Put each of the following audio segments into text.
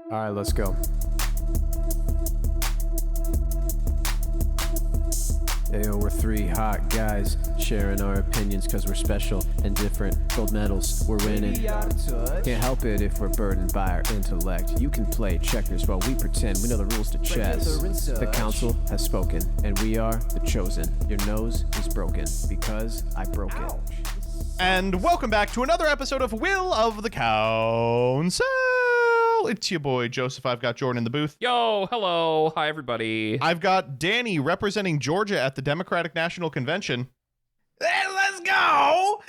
All right, let's go. Ayo, we're three hot guys sharing our opinions because we're special and different. Gold medals, we're winning. Can't help it if we're burdened by our intellect. You can play checkers while we pretend we know the rules to chess. The council has spoken, and we are the chosen. Your nose is broken because I broke it. And welcome back to another episode of Will of the Council. It's your boy, Joseph. I've got Jordan in the booth. Yo, hello. Hi, everybody. I've got Danny representing Georgia at the Democratic National Convention. Hey, let's go!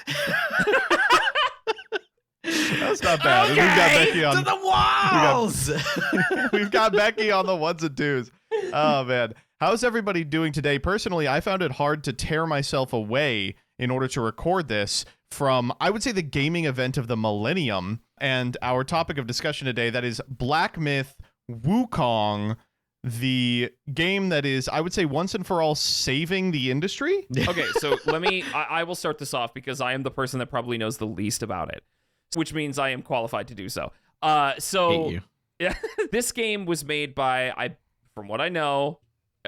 That's not bad. Okay, We've got Becky on to the walls! We've got Becky on the ones and twos. Oh, man. How's everybody doing today? Personally, I found it hard to tear myself away in order to record this from, I would say, the gaming event of the millennium. And our topic of discussion today, that is Black Myth Wukong, the game that is, I would say, once and for all saving the industry. Okay, so I will start this off because I am the person that probably knows the least about it, which means I am qualified to do so. Hate you. Yeah, this game was made by, from what I know,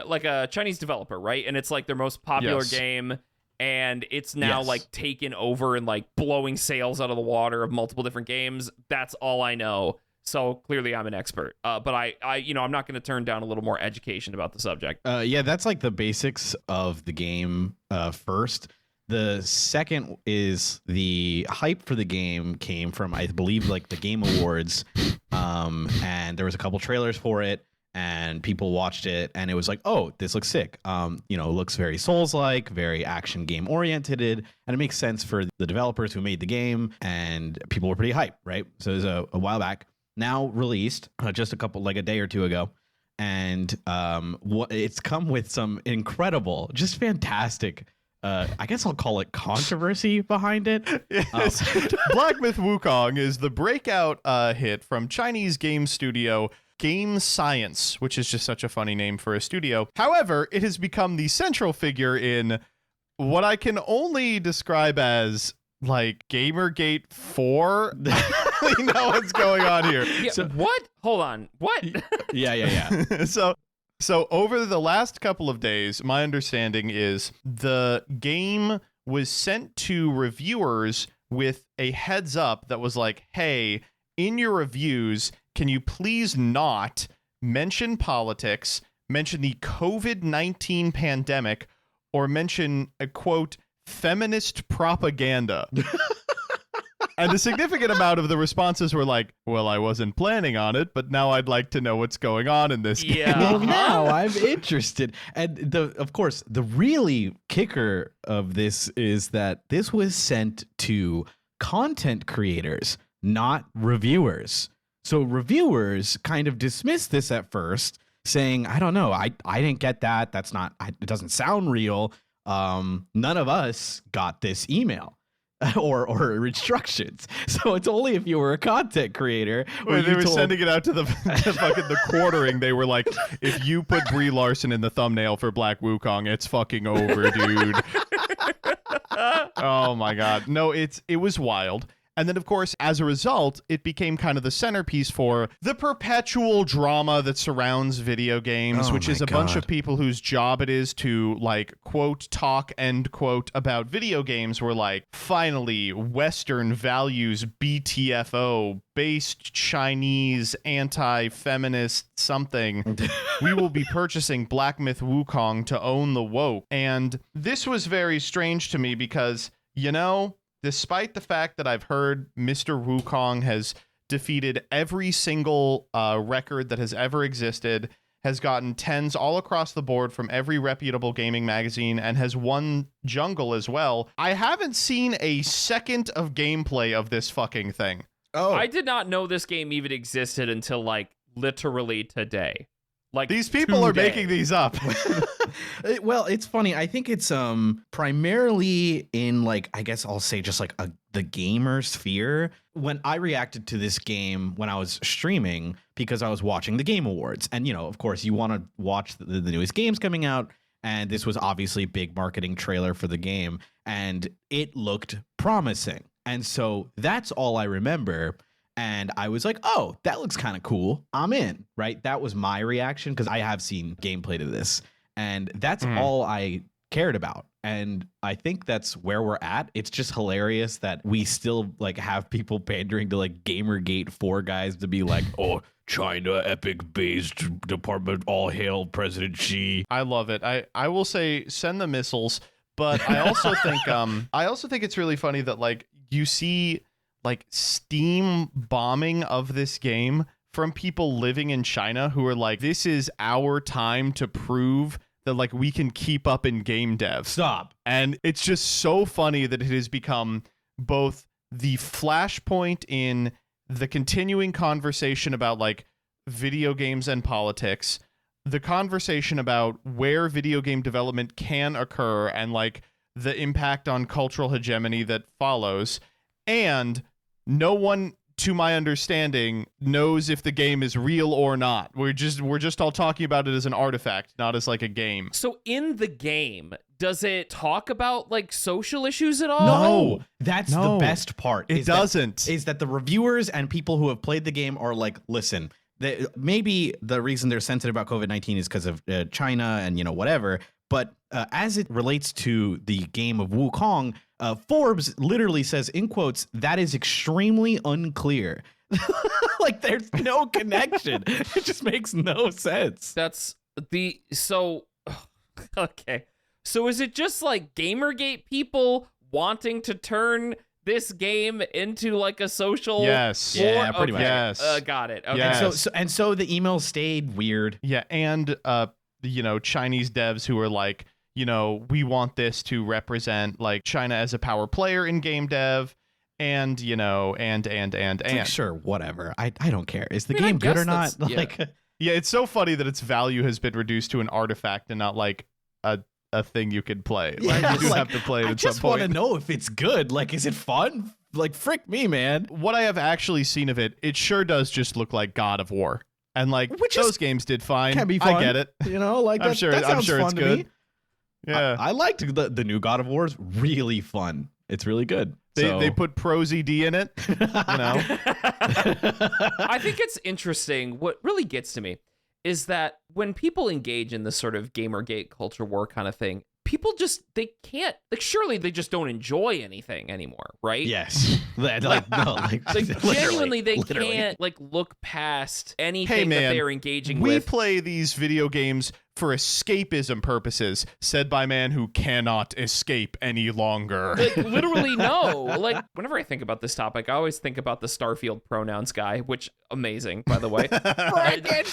like a Chinese developer, right? And it's like their most popular Yes. game. And it's now Yes. like taken over and like blowing sales out of the water of multiple different games. That's all I know. So clearly I'm an expert. But I'm not going to turn down a little more education about the subject. Yeah, that's like the basics of the game first. The second is the hype for the game came from, I believe, like the Game Awards. And there was a couple trailers for it. And people watched it, and it was like, "Oh, this looks sick." It looks very Souls-like, very action game oriented, and it makes sense for the developers who made the game. And people were pretty hyped, right? So it was a while back. Now released, just a day or two ago, and it's come with some incredible, just fantastic. I guess I'll call it controversy behind it. Yes. Black Myth Wukong is the breakout hit from Chinese game studio Game Science, which is just such a funny name for a studio. However, it has become the central figure in what I can only describe as like Gamergate 4. I don't really know what's going on here. Yeah, what? Hold on. What? Yeah. So over the last couple of days, my understanding is the game was sent to reviewers with a heads up that was like, hey, in your reviews, can you please not mention politics, mention the COVID-19 pandemic, or mention a, quote, feminist propaganda? And a significant amount of the responses were like, well, I wasn't planning on it, but now I'd like to know what's going on in this game. Yeah. Well, now I'm interested. And of course, the really kicker of this is that this was sent to content creators, not reviewers. So reviewers kind of dismissed this at first, saying, I don't know, I didn't get that. That's not, it doesn't sound real. None of us got this email. or instructions. So it's only if you were a content creator. When they were sending it out to the fucking the quartering, they were like, if you put Brie Larson in the thumbnail for Black Wukong, it's fucking over, dude. Oh my god. No, it was wild. And then, of course, as a result, it became kind of the centerpiece for the perpetual drama that surrounds video games, which is a bunch of people whose job it is to, like, quote, talk, end quote, about video games were like, finally, Western values BTFO, based Chinese, anti-feminist something. We will be purchasing Black Myth Wukong to own the woke. And this was very strange to me because, despite the fact that I've heard Mr. Wukong has defeated every single record that has ever existed, has gotten 10s all across the board from every reputable gaming magazine, and has won Jungle as well, I haven't seen a second of gameplay of this fucking thing. Oh, I did not know this game even existed until like literally today. Like These people are today. making these up. Well, it's funny. I think it's primarily in, like, I guess I'll say just like the gamer sphere. When I reacted to this game when I was streaming, because I was watching the Game Awards, and of course you want to watch the newest games coming out, and this was obviously a big marketing trailer for the game, and it looked promising. And so that's all I remember. And I was like, oh, that looks kind of cool. I'm in, right? That was my reaction because I have seen gameplay to this. And that's all I cared about. And I think that's where we're at. It's just hilarious that we still like have people pandering to like Gamergate 4 guys to be like, oh, China epic based department, all hail President Xi. I love it. I will say send the missiles, but I also think it's really funny that like you see like Steam bombing of this game from people living in China who are like, this is our time to prove that like we can keep up in game dev. Stop. And it's just so funny that it has become both the flashpoint in the continuing conversation about like video games and politics, the conversation about where video game development can occur and like the impact on cultural hegemony that follows. And no one, to my understanding, knows if the game is real or not. We're just all talking about it as an artifact, not as like a game. So in the game, does it talk about like social issues at all? No, that's the best part. It doesn't. Is that the reviewers and people who have played the game are like, listen, maybe the reason they're sensitive about COVID-19 is because of China and, you know, whatever. But as it relates to the game of Wukong, Forbes literally says, in quotes, that is extremely unclear. Like there's no connection. It just makes no sense. That's okay. So is it just like Gamergate people wanting to turn this game into like a social? Yes. Yeah, pretty much. Yes. Got it. Okay. Yes. And so the email stayed weird. Yeah, and you know, Chinese devs who are like, you know, we want this to represent like China as a power player in game dev, and you know, and Like, sure, whatever. I don't care. Is the I mean, game good or that's- not? yeah. Like, yeah, it's so funny that its value has been reduced to an artifact and not like a thing you could play. Like, yeah, you do like, have to play it I at some just want to point. know if it's good. Like, is it fun? Like, frick me, man. What I have actually seen of it, it sure does just look like God of War. And like Which is- those games did fine. Can be fun. I get it. You know, like I'm that, sure that sounds it's fun to good. me. Yeah. I liked the new God of War. Is really fun. It's really good. They put ProZD in it, you know. I think it's interesting. What really gets to me is that when people engage in this sort of Gamergate culture war kind of thing, people just, they can't, like, surely they just don't enjoy anything anymore, right? Yes. like Genuinely, they literally. can't like look past anything Hey, that man, they're engaging We with. play these video games for escapism purposes, said by a man who cannot escape any longer. Like, literally, no. Like, whenever I think about this topic, I always think about the Starfield pronouns guy, which, amazing, by the way. Freaking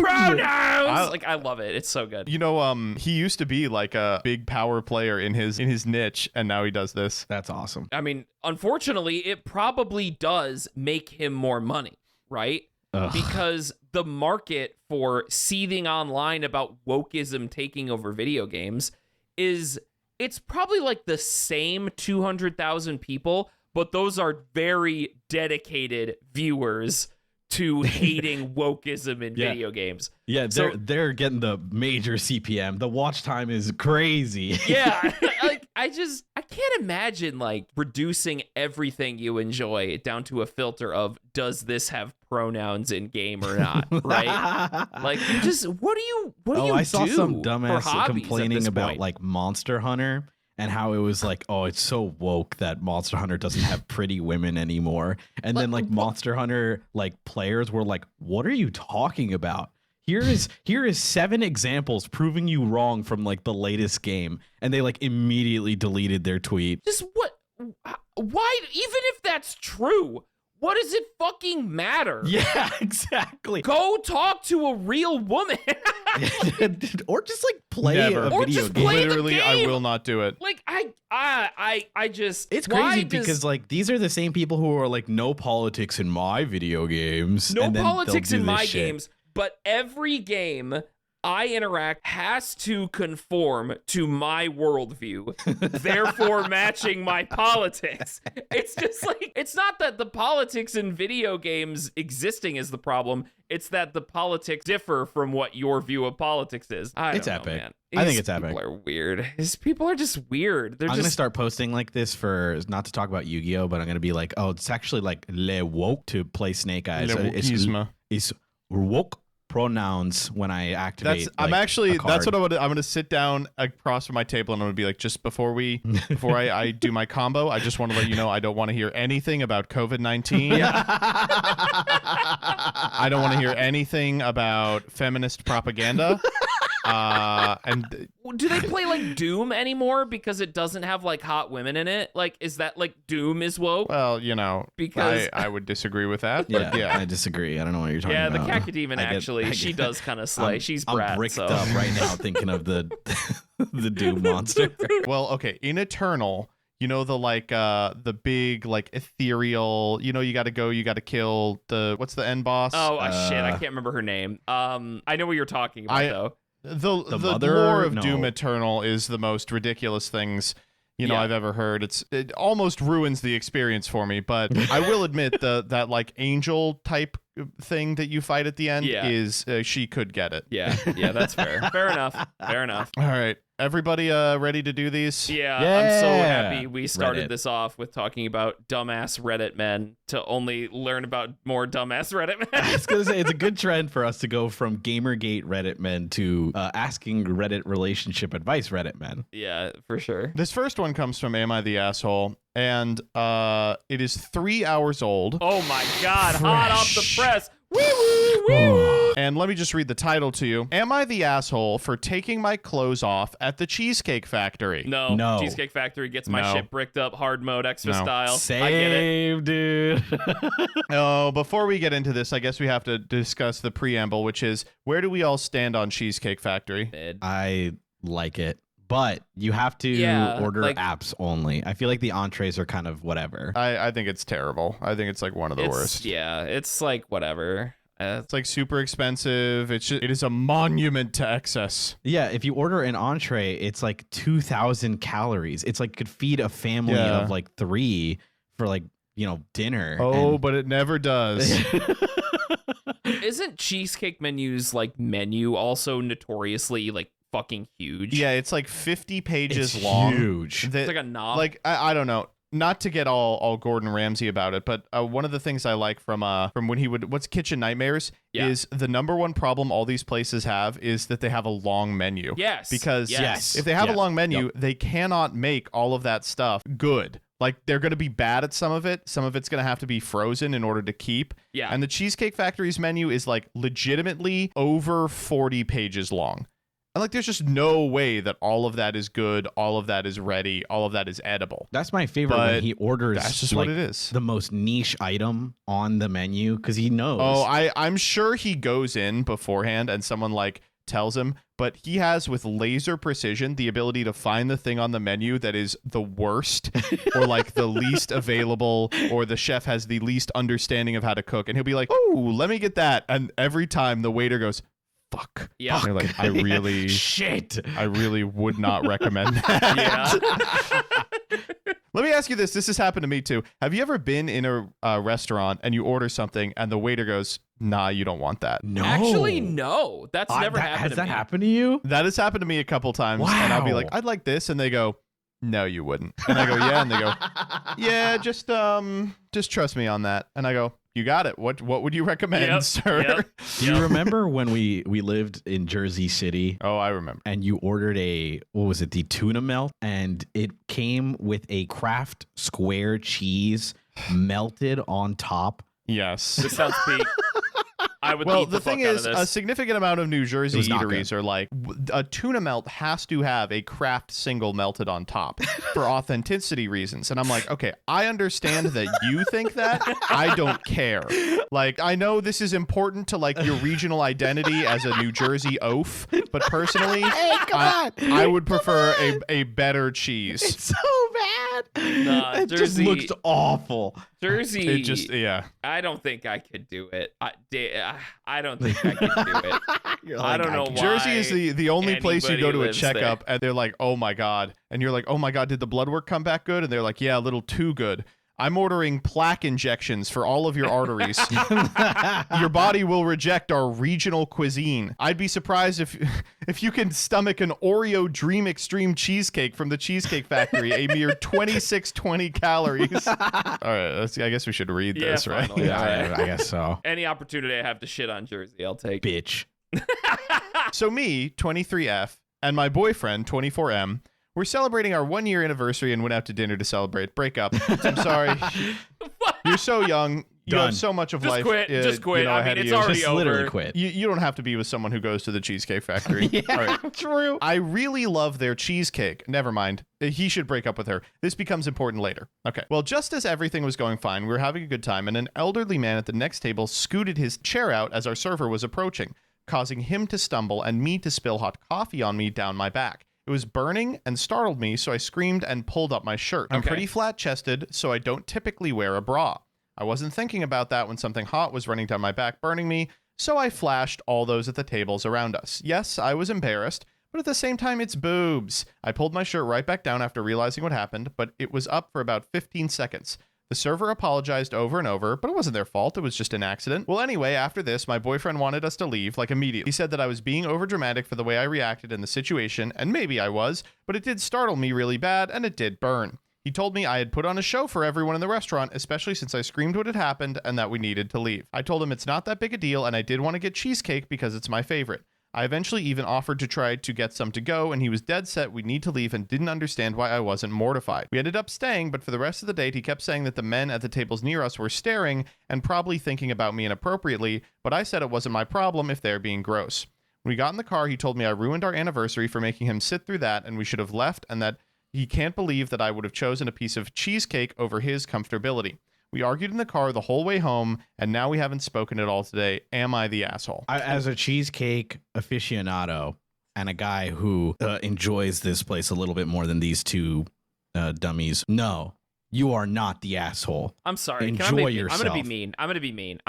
Pronouns! Like, I love it. It's so good. You know, he used to be like a big power player in his niche, and now he does this. That's awesome. I mean, unfortunately, it probably does make him more money, right? Ugh. Because the market for seething online about wokeism taking over video games it's probably like the same 200,000 people, but those are very dedicated viewers to hating wokeism in Yeah. video games. Yeah, they're getting the major CPM. The watch time is crazy. Yeah, like I can't imagine like reducing everything you enjoy down to a filter of does this have pronouns in game or not, right? Like you just what do you I saw do some for dumbass hobbies at complaining this about point? like Monster Hunter and how it was like, oh, it's so woke that Monster Hunter doesn't have pretty women anymore. And then like Monster Hunter like players were like, what are you talking about? Here is 7 examples proving you wrong from like the latest game, and they like immediately deleted their tweet. Just why even if that's true, what does it fucking matter? Yeah, exactly. Go talk to a real woman. Or just like play Never. a Or video just game. play the Literally, I game. will not do it. Like I just It's why crazy does- because like these are the same people who are like no politics in my video games. no and then politics they'll do in this my shit. games, but every game I interact has to conform to my worldview, therefore matching my politics. It's just like, it's not that the politics in video games existing is the problem. It's that the politics differ from what your view of politics is. It's don't know, epic. man. I think it's epic. People are weird. These people are just weird. I'm going to start posting like this for, not to talk about Yu-Gi-Oh, but I'm going to be like, oh, it's actually like le woke to play Snake Eyes. It's woke pronouns when I activate. I'm gonna sit down across from my table and I'm gonna be like, just before I do my combo, I just want to let you know I don't want to hear anything about COVID-19. I don't want to hear anything about feminist propaganda. And do they play like Doom anymore because it doesn't have like hot women in it? Like, is that like Doom is woke? Well, because I would disagree with that. But yeah, I disagree. I don't know what you're talking about. Yeah, the Cacodemon actually, she does kind of slay. She's Brat. I'm bricked up right now thinking of the the Doom monster. Well, okay, in Eternal, the big like ethereal, you got to kill what's the end boss? Oh shit, I can't remember her name. I know what you're talking about though. The mother? lore of No. Doom Eternal is the most ridiculous things I've ever heard. It almost ruins the experience for me, but I will admit that like angel type thing that you fight at the end is she could get it. Yeah, that's fair. Fair enough. All right, everybody ready to do these? Yeah, I'm so happy we Reddit. started this off with talking about dumbass Reddit men to only learn about more dumbass Reddit men. I was gonna say it's a good trend for us to go from Gamergate Reddit men to asking Reddit relationship advice Reddit men. Yeah, for sure. This first one comes from Am I the Asshole? And it is 3 hours old. Oh my god, hot off the press. Woo woo woo. And let me just read the title to you. Am I the asshole for taking my clothes off at the Cheesecake Factory? No. Cheesecake Factory gets my shit bricked up hard mode extra style. Same, I get it. dude. Oh, before we get into this, I guess we have to discuss the preamble, which is, where do we all stand on Cheesecake Factory? I like it, but you have to order apps only. I feel like the entrees are kind of whatever. I think it's terrible. I think it's like one of the worst. Yeah, it's like whatever. It's like super expensive. It is a monument to excess. Yeah, if you order an entree, it's like 2,000 calories. It's like could feed a family of like 3 for like, dinner. Oh, but it never does. Isn't Cheesecake Menu's like menu also notoriously like fucking huge? Yeah, it's like 50 pages long. Huge. It's like a knob. Like I don't know. Not to get all Gordon Ramsay about it, but one of the things I like from when he would what's Kitchen Nightmares is the number one problem all these places have is that they have a long menu. Yes. Because yes. if they have a long menu, they cannot make all of that stuff good. Like they're going to be bad at some of it. Some of it's going to have to be frozen in order to keep. Yeah. And the Cheesecake Factory's menu is like legitimately over 40 pages long. And like, there's just no way that all of that is good, all of that is ready, all of that is edible. That's my favorite when he orders. That's just what it is. The most niche item on the menu because he knows. Oh, I'm sure he goes in beforehand and someone like tells him, but he has with laser precision the ability to find the thing on the menu that is the worst or like the least available, or the chef has the least understanding of how to cook. And he'll be like, oh, let me get that. And every time the waiter goes, fuck. Yeah. And you're like, I really I really would not recommend that. Yeah. Let me ask you this. This has happened to me too. Have you ever been in a restaurant and you order something and the waiter goes, nah, you don't want that? No. Actually, no. That's never happened to me. Has that happened to you? That has happened to me a couple times. Wow. And I'll be like, I'd like this. And they go, no, you wouldn't. And I go, yeah. And they go, yeah, just trust me on that. And I go, you got it. What would you recommend, sir? Yep. Do you remember when we lived in Jersey City? Oh, I remember. And you ordered the tuna melt, and it came with a Kraft square cheese melted on top. Yes. This sounds peak. I would well, eat the fuck thing out is, of a this. significant amount of New Jersey It was not eateries are like, a tuna melt has to have a Kraft single melted on top for authenticity reasons. And I'm like, okay, I understand that you think that. I don't care. Like, I know this is important to like your regional identity as a New Jersey oaf, but personally, I would prefer a better cheese. It's so bad. Nah, it just Jersey- looks awful. Jersey. It just, yeah. I don't think I could do it. I don't think I could do it. I don't know why. Jersey is the only place you go to a lives checkup and they're like, oh my God. And you're like, oh my God, did the blood work come back good? And they're like, yeah, a little too good. I'm ordering plaque injections for all of your arteries. Your body will reject our regional cuisine. I'd be surprised if you can stomach an Oreo Dream Extreme cheesecake from the Cheesecake Factory, a mere 2620 calories. All right, I guess we should read this, right? Finally. Yeah, I guess so. Any opportunity I have to shit on Jersey, I'll take. Bitch. So me, 23F, and my boyfriend, 24M, we're celebrating our 1-year anniversary and went out to dinner to celebrate. Break up. I'm sorry. You're so young. You Done. have so much of Just life. quit. Just quit. I ahead mean, of it's you. already Just over. literally quit. You don't have to be with someone who goes to the Cheesecake Factory. Yeah, All right. true. I really love their cheesecake. Never mind. He should break up with her. This becomes important later. Okay. Well, just as everything was going fine, we were having a good time, and an elderly man at the next table scooted his chair out as our server was approaching, causing him to stumble and me to spill hot coffee on me down my back. It was burning and startled me, so I screamed and pulled up my shirt. I'm pretty flat-chested, so I don't typically wear a bra. I wasn't thinking about that when something hot was running down my back, burning me, so I flashed all those at the tables around us. Yes, I was embarrassed, but at the same time, it's boobs. I pulled my shirt right back down after realizing what happened, but it was up for about 15 seconds. The server apologized over and over, but it wasn't their fault. It was just an accident. Well, anyway, after this, my boyfriend wanted us to leave, like immediately. He said that I was being overdramatic for the way I reacted in the situation, and maybe I was, but it did startle me really bad, and it did burn. He told me I had put on a show for everyone in the restaurant, especially since I screamed what had happened and that we needed to leave. I told him it's not that big a deal, and I did want to get cheesecake because it's my favorite. I eventually even offered to try to get some to go, and he was dead set we need to leave and didn't understand why I wasn't mortified. We ended up staying, but for the rest of the date, he kept saying that the men at the tables near us were staring and probably thinking about me inappropriately, but I said it wasn't my problem if they're being gross. When we got in the car, he told me I ruined our anniversary for making him sit through that, and we should have left, and that he can't believe that I would have chosen a piece of cheesecake over his comfortability. We argued in the car the whole way home, and now we haven't spoken at all today. Am I the asshole? As a cheesecake aficionado and a guy who enjoys this place a little bit more than these two dummies, no, you are not the asshole. I'm sorry. Enjoy yourself. I'm gonna be mean. I'm gonna be mean.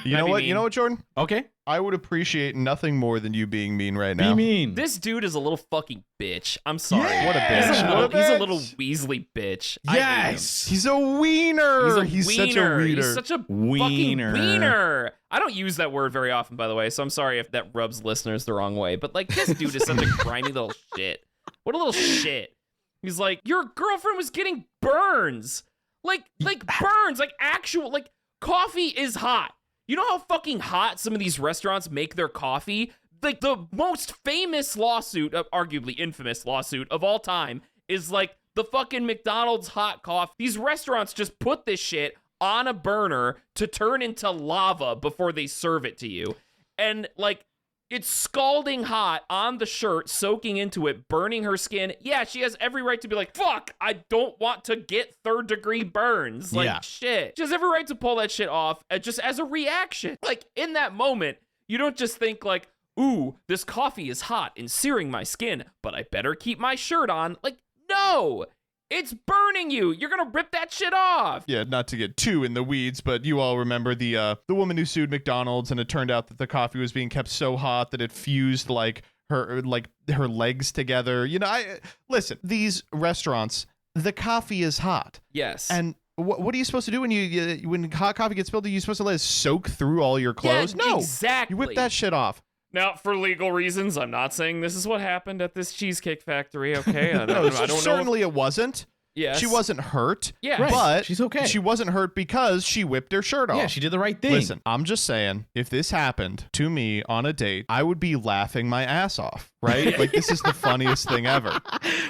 You know what? You know what, Jordan? Okay. I would appreciate nothing more than you being mean right now. Be mean. This dude is a little fucking bitch. I'm sorry. What a bitch. He's a little Weasley bitch. I hate him. Yes. He's a wiener. He's such a wiener. He's such a Wiener. fucking wiener. I don't use that word very often, by the way, so I'm sorry if that rubs listeners the wrong way. But like, this dude is such a grimy little shit. What a little shit. He's like, your girlfriend was getting burns. Like burns. Like actual. Like coffee is hot. You know how fucking hot some of these restaurants make their coffee? Like the most famous lawsuit, arguably infamous lawsuit of all time, is like the fucking McDonald's hot coffee. These restaurants just put this shit on a burner to turn into lava before they serve it to you. And like, it's scalding hot on the shirt, soaking into it, burning her skin. Yeah, she has every right to be like, fuck, I don't want to get 3rd-degree burns. Like, Yeah. shit. She has every right to pull that shit off just as a reaction. Like, in that moment, you don't just think like, ooh, this coffee is hot and searing my skin, but I better keep my shirt on. Like, no. It's burning you. You're gonna rip that shit off. Yeah, not to get too in the weeds, but you all remember the woman who sued McDonald's, and it turned out that the coffee was being kept so hot that it fused like her legs together. You know, listen. These restaurants, the coffee is hot. Yes. And what are you supposed to do when hot coffee gets spilled? Are you supposed to let it soak through all your clothes? Yeah, no, exactly. You whip that shit off. Now, for legal reasons, I'm not saying this is what happened at this Cheesecake Factory, okay? I No, don't know. certainly it wasn't. Yes. She wasn't hurt. Yeah. Right. But She's okay. She wasn't hurt because she whipped her shirt off. Yeah, she did the right thing. Listen, I'm just saying, if this happened to me on a date, I would be laughing my ass off, right? Like, this is the funniest thing ever.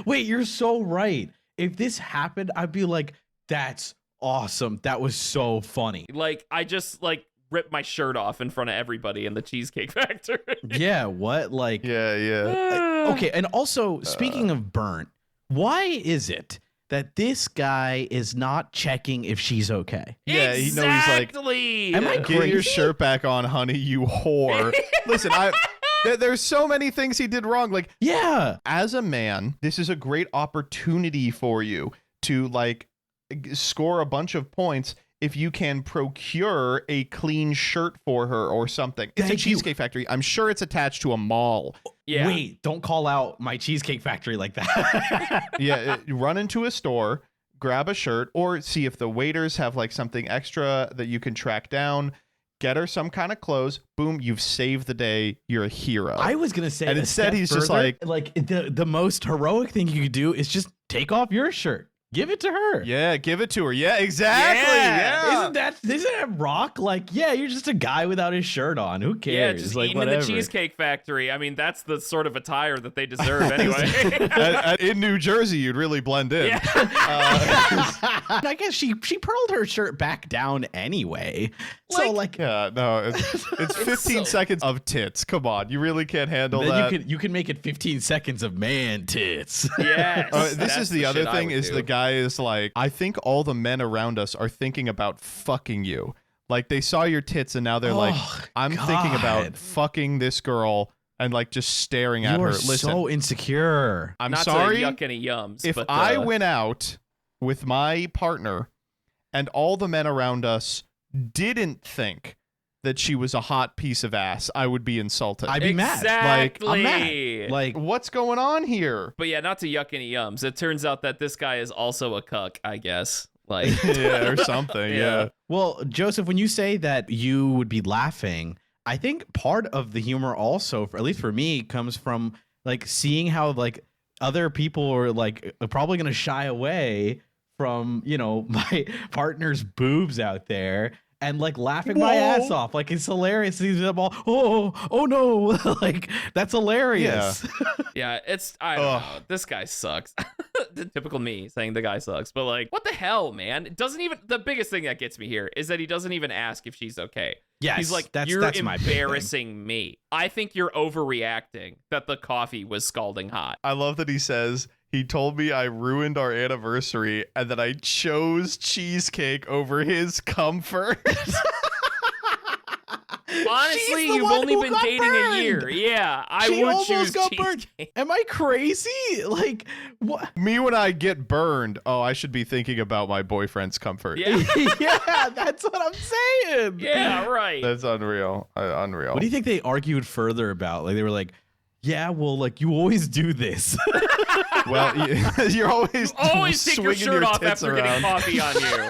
Wait, you're so right. If this happened, I'd be like, that's awesome. That was so funny. Like, I just, like, ripped my shirt off in front of everybody in the Cheesecake Factory. Yeah, what? Like, Yeah. okay. And also, speaking of burnt, why is it that this guy is not checking if she's okay? Yeah, exactly. he's like, Am I get your crazy? shirt back on, honey, you whore. Listen, there's so many things he did wrong. Like, Yeah. as a man, this is a great opportunity for you to like score a bunch of points if you can procure a clean shirt for her or something. It's a Cheesecake Factory. I'm sure it's attached to a mall. Yeah. Wait, don't call out my Cheesecake Factory like that. Yeah, run into a store, grab a shirt, or see if the waiters have like something extra that you can track down. Get her some kind of clothes. Boom, you've saved the day. You're a hero. I was gonna say, and instead he's just like the most heroic thing you could do is just take off your shirt. Give it to her. Yeah, give it to her. Yeah, exactly. Yeah. Isn't that rock? Like, yeah, you're just a guy without his shirt on. Who cares? Yeah, just like, eating whatever. in the Cheesecake Factory. I mean, that's the sort of attire that they deserve anyway. In New Jersey, you'd really blend in. Yeah. I guess she pearled her shirt back down anyway. So like, yeah, no, it's 15 seconds of tits. Come on, you really can't handle that. You can make it 15 seconds of man tits. Yes. This is the other thing is the guy is like, I think all the men around us are thinking about fucking you. Like they saw your tits and now they're like, I'm thinking about fucking this girl and like just staring at her. Listen, so insecure. I'm Not sorry. to yuck any yums. If but, I went out with my partner and all the men around us didn't think that she was a hot piece of ass, I would be insulted. I'd be mad. Exactly. Like, I'm mad. Like, What's going on here? But yeah, not to yuck any yums. It turns out that this guy is also a cuck, I guess. Like, yeah, or something. Yeah. well, Joseph, when you say that you would be laughing, I think part of the humor also, at least for me, comes from like seeing how like other people are like probably going to shy away from, you know, my partner's boobs out there. And like laughing my ass off, like it's hilarious. These them all, oh no, like that's hilarious. yeah, I don't know. This guy sucks. Typical me saying the guy sucks, but like, what the hell, man? It doesn't even. The biggest thing that gets me here is that he doesn't even ask if she's okay. Yes, he's like, that's you're embarrassing me. I think you're overreacting. That the coffee was scalding hot. I love that he says, he told me I ruined our anniversary and that I chose cheesecake over his comfort. Honestly, you've only been dating a year. Yeah, I would choose cheesecake. Am I crazy? Like, what? Me when I get burned, I should be thinking about my boyfriend's comfort. Yeah, yeah, that's what I'm saying. yeah, right. That's unreal. Unreal. What do you think they argued further about? Like, they were like, yeah, well, like, you always do this. Well, you're always take your shirt off after getting coffee on you.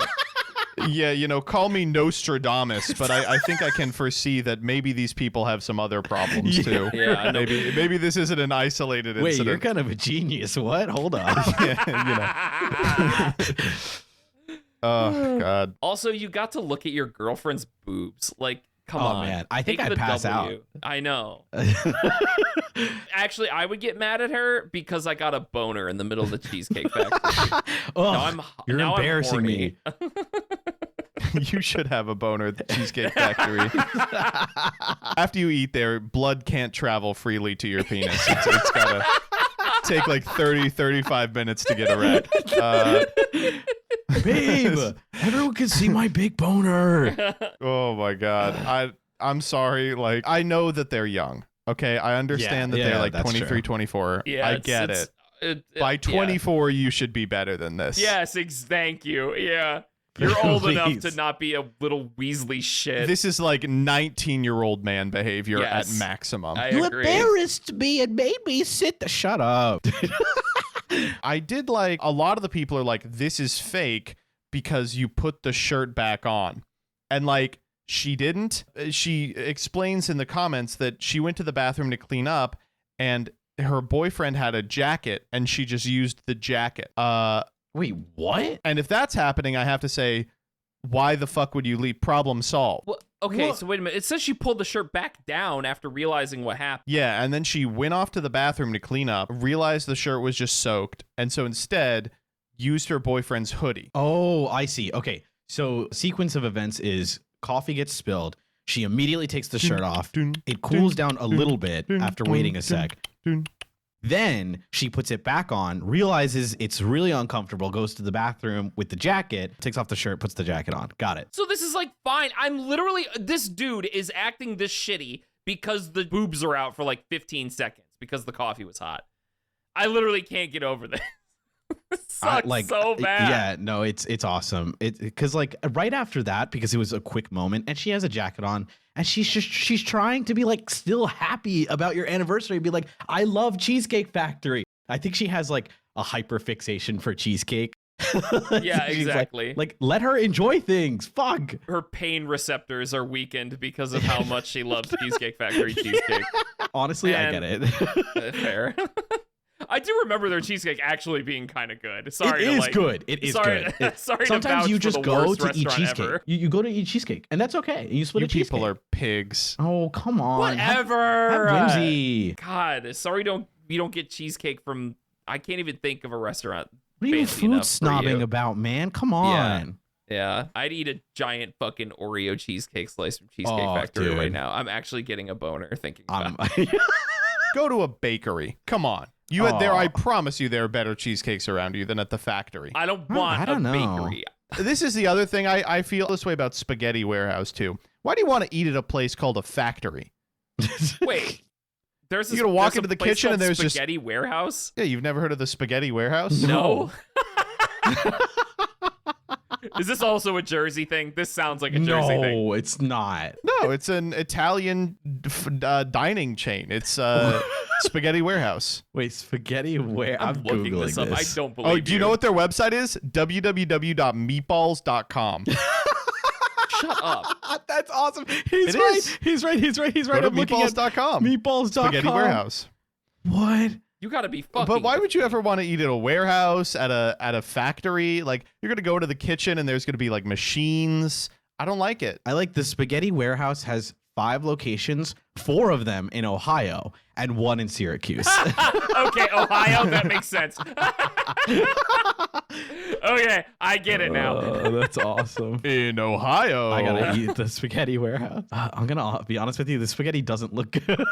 Yeah, you know, call me Nostradamus, but I think I can foresee that maybe these people have some other problems too. Yeah, I know. Maybe this isn't an isolated Wait, incident. you're kind of a genius. What? Hold on. Yeah, you know. Oh God. Also, you got to look at your girlfriend's boobs. Like, come on. Oh man, I think Take I'd the pass W. out. I know. Actually, I would get mad at her because I got a boner in the middle of the Cheesecake Factory. You're now embarrassing me. You should have a boner at the Cheesecake Factory. After you eat there, blood can't travel freely to your penis. It's got to take like 35 minutes to get erect. Babe, everyone can see my big boner. Oh my God. I'm sorry. Like, I know that they're young. Okay. I understand that they're like 23, true. 24. Yeah, I get it. By 24, you should be better than this. Yes, thank you. Yeah. You're old enough to not be a little Weasley shit. This is like 19-year-old man behavior at maximum. I You agree. embarrassed me and made me shut up. I did like, a lot of the people are like, this is fake because you put the shirt back on. And like, she didn't. She explains in the comments that she went to the bathroom to clean up and her boyfriend had a jacket and she just used the jacket. Wait, what? And if that's happening, I have to say, why the fuck would you leave? Problem solved. Well, okay, so wait a minute. It says she pulled the shirt back down after realizing what happened. Yeah, and then she went off to the bathroom to clean up, realized the shirt was just soaked, and so instead used her boyfriend's hoodie. Oh, I see. Okay, so sequence of events is coffee gets spilled. She immediately takes the shirt off. It cools down a little bit after waiting a sec. Then she puts it back on, realizes it's really uncomfortable, goes to the bathroom with the jacket, takes off the shirt, puts the jacket on. Got it. So this is like fine. This dude is acting this shitty because the boobs are out for like 15 seconds because the coffee was hot. I literally can't get over this. Sucks so bad. Yeah, no, it's awesome. Because like right after that, because it was a quick moment, and she has a jacket on, and she's trying to be like still happy about your anniversary, be like, I love Cheesecake Factory. I think she has like a hyper fixation for cheesecake. Yeah, exactly. Like let her enjoy things. Fuck. Her pain receptors are weakened because of how much she loves Cheesecake Factory cheesecake. Honestly, I get it. Fair. I do remember their cheesecake actually being kind of good. Sorry, it is good. It is good. Sorry. Sometimes you just go to eat cheesecake. Ever. You go to eat cheesecake, and that's okay. You split You a cheesecake. people are pigs. Oh, come on. Whatever. Have whimsy. God, sorry. You don't get cheesecake from. I can't even think of a restaurant. What are you food snobbing about, man? Come on. Yeah, I'd eat a giant fucking Oreo cheesecake slice from Cheesecake Factory right now. I'm actually getting a boner thinking about it. Go to a bakery. Come on. I promise you there are better cheesecakes around you than at the factory. I don't want I don't a know. bakery. This is the other thing I feel this way about Spaghetti Warehouse too. Why do you want to eat at a place called a factory? Wait. You're gonna walk into the kitchen and there's Spaghetti Warehouse? Yeah, you've never heard of the Spaghetti Warehouse? No. Is this also a Jersey thing? This sounds like a Jersey thing. No, it's not. No, it's an Italian dining chain. It's Spaghetti Warehouse. Wait, Spaghetti Where? I'm looking Googling this up. I don't believe Oh, do you know what their website is? www.meatballs.com. Shut up. That's awesome. He's It right. is. He's right. He's right. He's right. Go I'm to looking at meatballs.com. meatballs.com. Spaghetti Warehouse. What? You gotta be fucking. But why would you ever want to eat at a warehouse, at a factory? Like, you're gonna go to the kitchen and there's gonna be like machines. I don't like it. I like the Spaghetti Warehouse has 5 locations, 4 of them in Ohio and 1 in Syracuse. Okay, Ohio, that makes sense. Okay, I get it now. That's awesome. In Ohio. I gotta eat the Spaghetti Warehouse. I'm gonna be honest with you, the spaghetti doesn't look good.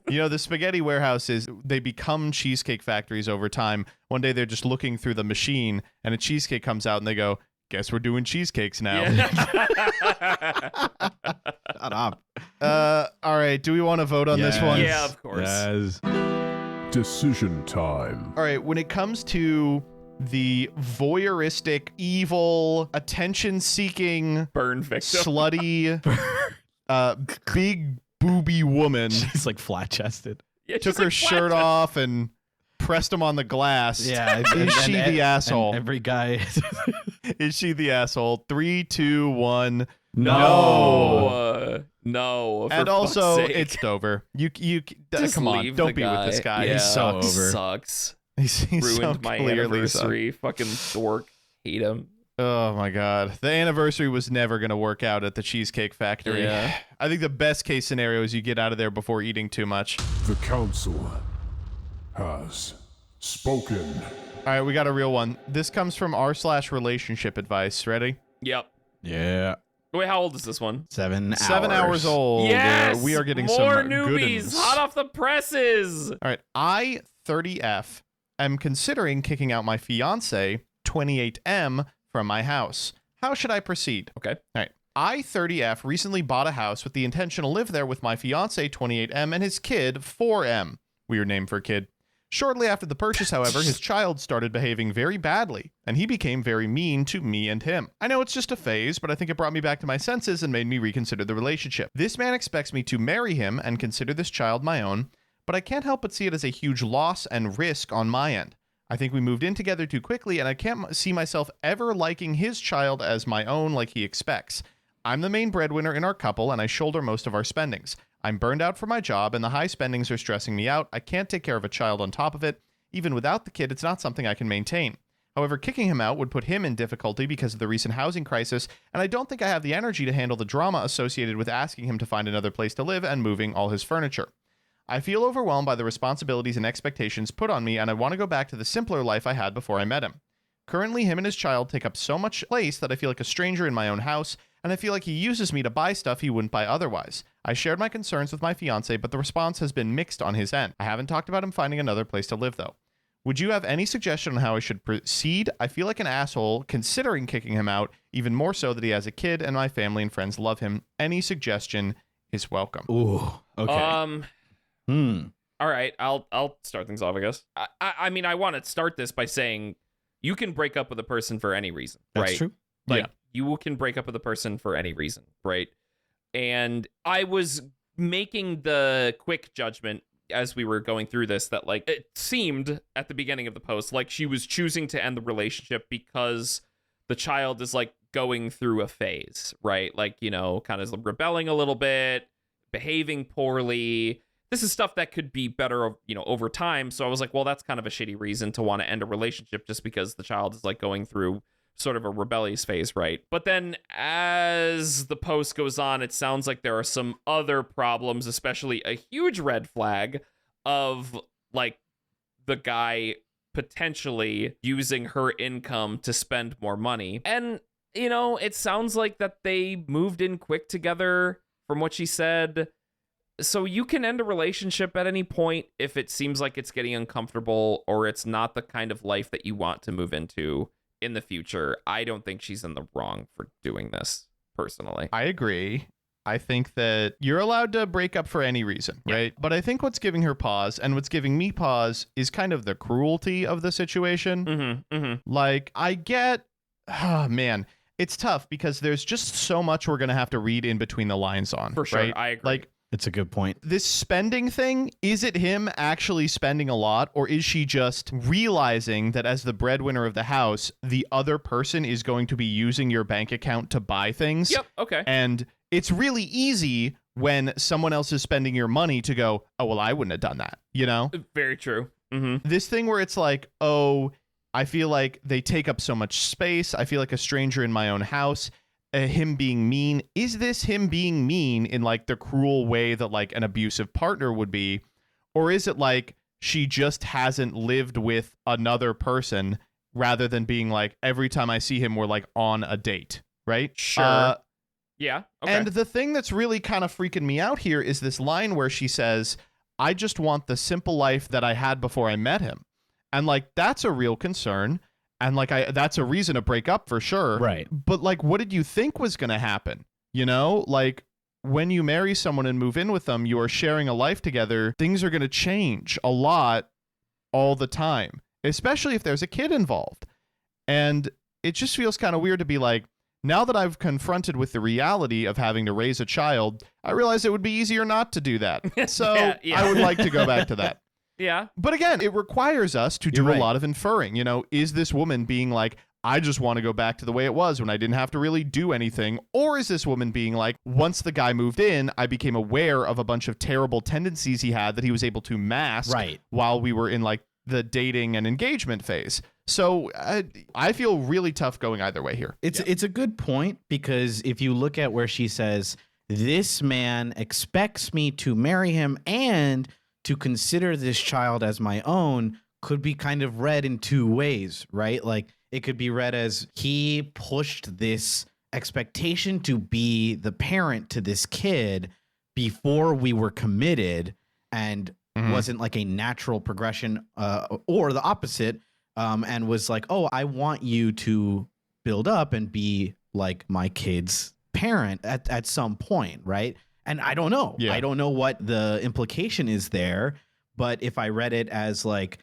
You know, the Spaghetti Warehouse they become cheesecake factories over time. One day they're just looking through the machine and a cheesecake comes out and they go, guess we're doing cheesecakes now. Yeah. Shut up. All right. Do we want to vote on this one? Yeah, of course. Yes. Decision time. All right. When it comes to the voyeuristic, evil, attention-seeking, Burn victim. slutty, big booby woman She's like flat chested. Yeah, took she's her like shirt flat- off and pressed him on the glass. Yeah. Is she the asshole? And every guy. Is she the asshole? 3, 2, 1. No. No. And for also, fuck's sake. it's over. You Just come on. leave Don't the be guy. with this guy. Yeah, He sucks. Sucks. He's Ruined so my clearly anniversary. Fucking dork. Hate him. Oh my god. The anniversary was never going to work out at the Cheesecake Factory. Yeah. I think the best case scenario is you get out of there before eating too much. The council has spoken. All right, we got a real one. This comes from r/relationship advice. Ready? Yep. Yeah. Wait, how old is this one? 7 hours. 7 hours old. Yes. We are getting more some newbies. good Hot off the presses. All right. I, 30F, am considering kicking out my fiance, 28M, from my house. How should I proceed? Okay. All right. I, 30F, recently bought a house with the intention to live there with my fiance, 28M, and his kid, 4M. Weird name for a kid. Shortly after the purchase, however, his child started behaving very badly, and he became very mean to me and him. I know it's just a phase, but I think it brought me back to my senses and made me reconsider the relationship. This man expects me to marry him and consider this child my own, but I can't help but see it as a huge loss and risk on my end. I think we moved in together too quickly, and I can't see myself ever liking his child as my own like he expects. I'm the main breadwinner in our couple, and I shoulder most of our spendings. I'm burned out for my job, and the high spendings are stressing me out. I can't take care of a child on top of it. Even without the kid, it's not something I can maintain. However, kicking him out would put him in difficulty because of the recent housing crisis, and I don't think I have the energy to handle the drama associated with asking him to find another place to live and moving all his furniture. I feel overwhelmed by the responsibilities and expectations put on me, and I want to go back to the simpler life I had before I met him. Currently, him and his child take up so much place that I feel like a stranger in my own house, and I feel like he uses me to buy stuff he wouldn't buy otherwise. I shared my concerns with my fiance, but the response has been mixed on his end. I haven't talked about him finding another place to live, though. Would you have any suggestion on how I should proceed? I feel like an asshole considering kicking him out, even more so that he has a kid and my family and friends love him. Any suggestion is welcome. Ooh. Okay. All right, I'll start things off, I guess. I mean, I want to start this by saying you can break up with a person for any reason, right? That's true. Like, you can break up with a person for any reason, right? And I was making the quick judgment as we were going through this that, like, it seemed at the beginning of the post like she was choosing to end the relationship because the child is, like, going through a phase, right? Like, you know, kind of rebelling a little bit, behaving poorly. This is stuff that could be better, you know, over time. So I was like, well, that's kind of a shitty reason to want to end a relationship just because the child is, like, going through sort of a rebellious phase, right? But then as the post goes on, it sounds like there are some other problems, especially a huge red flag of, like, the guy potentially using her income to spend more money. And, you know, it sounds like that they moved in quick together from what she said. So you can end a relationship at any point if it seems like it's getting uncomfortable or it's not the kind of life that you want to move into in the future. I don't think she's in the wrong for doing this, personally. I agree. I think that you're allowed to break up for any reason, right? But I think what's giving her pause and what's giving me pause is kind of the cruelty of the situation. Like, I get, oh, man, it's tough because there's just so much we're going to have to read in between the lines on. For sure, right? I agree. Like, it's a good point. this spending thing, is it him actually spending a lot, or is she just realizing that as the breadwinner of the house, the other person is going to be using your bank account to buy things? Yep, okay. And it's really easy when someone else is spending your money to go, oh, well, I wouldn't have done that, you know? Very true. This thing where it's like, oh, I feel like they take up so much space. I feel like a stranger in my own house. Him being mean. Is this him being mean in, like, the cruel way that, like, an abusive partner would be? Or is it like she just hasn't lived with another person rather than being like, every time I see him, we're, like, on a date, right? Sure. Yeah. Okay. And the thing that's really kind of freaking me out here is this line where she says, I just want the simple life that I had before I met him. And, like, that's a real concern. And, like, that's a reason to break up for sure. Right. But, like, what did you think was going to happen? You know, like, when you marry someone and move in with them, you are sharing a life together. Things are going to change a lot all the time, especially if there's a kid involved. And it just feels kind of weird to be like, now that I've confronted with the reality of having to raise a child, I realize it would be easier not to do that. So Yeah. I would like to go back to that. Yeah. But again, it requires us to do You're a right. lot of inferring. You know, is this woman being like, I just want to go back to the way it was when I didn't have to really do anything? Or is this woman being like, once the guy moved in, I became aware of a bunch of terrible tendencies he had that he was able to mask Right. while we were in, like, the dating and engagement phase. So I feel really tough going either way here. It's a good point, because if you look at where she says, this man expects me to marry him and to consider this child as my own, could be kind of read in two ways, right? Like, it could be read as he pushed this expectation to be the parent to this kid before we were committed, and wasn't like a natural progression, or the opposite, and was like, oh, I want you to build up and be like my kid's parent at some point, right? And I don't know. Yeah. I don't know what the implication is there, but if I read it as like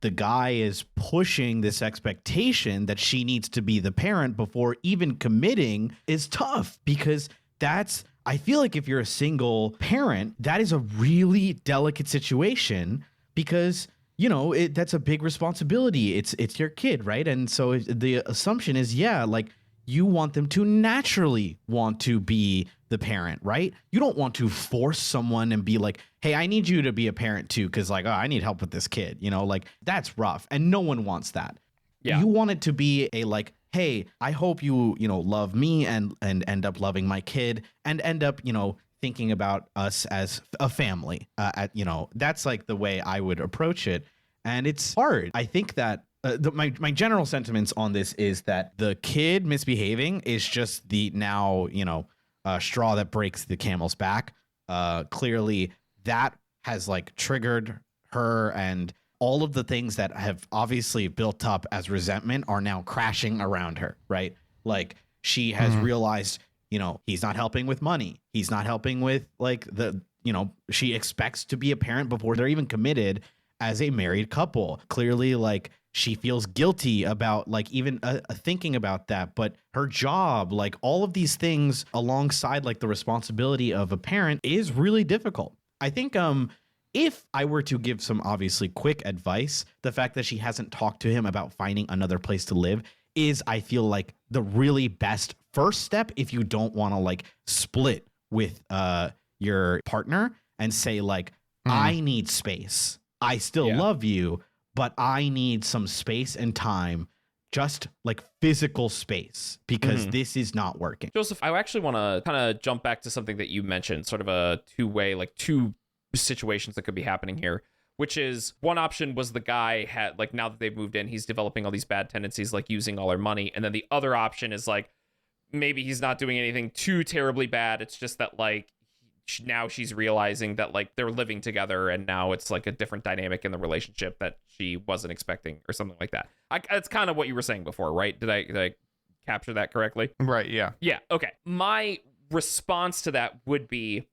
the guy is pushing this expectation that she needs to be the parent before even committing, is tough, because I feel like if you're a single parent, that is a really delicate situation, because, you know, that's a big responsibility. It's your kid, right? And so the assumption is, yeah, like, you want them to naturally want to be the parent, right? You don't want to force someone and be like, hey, I need you to be a parent too, because, like, oh, I need help with this kid, you know, like, that's rough, and no one wants that. Yeah. You want it to be a, like, hey, I hope you love me and end up loving my kid and end up, thinking about us as a family. That's like the way I would approach it. And it's hard. I think that my general sentiments on this is that the kid misbehaving is just the straw that breaks the camel's back. Clearly that has like triggered her, and all of the things that have obviously built up as resentment are now crashing around her, right? Like, she has realized, he's not helping with money. He's not helping with like the she expects to be a parent before they're even committed as a married couple. Clearly, like, she feels guilty about like even thinking about that, but her job, like all of these things alongside like the responsibility of a parent is really difficult. I think if I were to give some obviously quick advice, the fact that she hasn't talked to him about finding another place to live is, I feel like, the really best first step if you don't want to like split with your partner and say like, I need space. I still love you, but I need some space and time, just like physical space, because this is not working. Joseph, I actually want to kind of jump back to something that you mentioned, sort of a two-way, like two situations that could be happening here, which is one option was the guy had, like, now that they've moved in, he's developing all these bad tendencies, like using all her money. And then the other option is like, maybe he's not doing anything too terribly bad. It's just that like, now she's realizing that like they're living together and now it's like a different dynamic in the relationship that she wasn't expecting or something like that. That's kind of what you were saying before, right? Did I capture that correctly? Right. Yeah. Yeah. Okay. My response to that would be,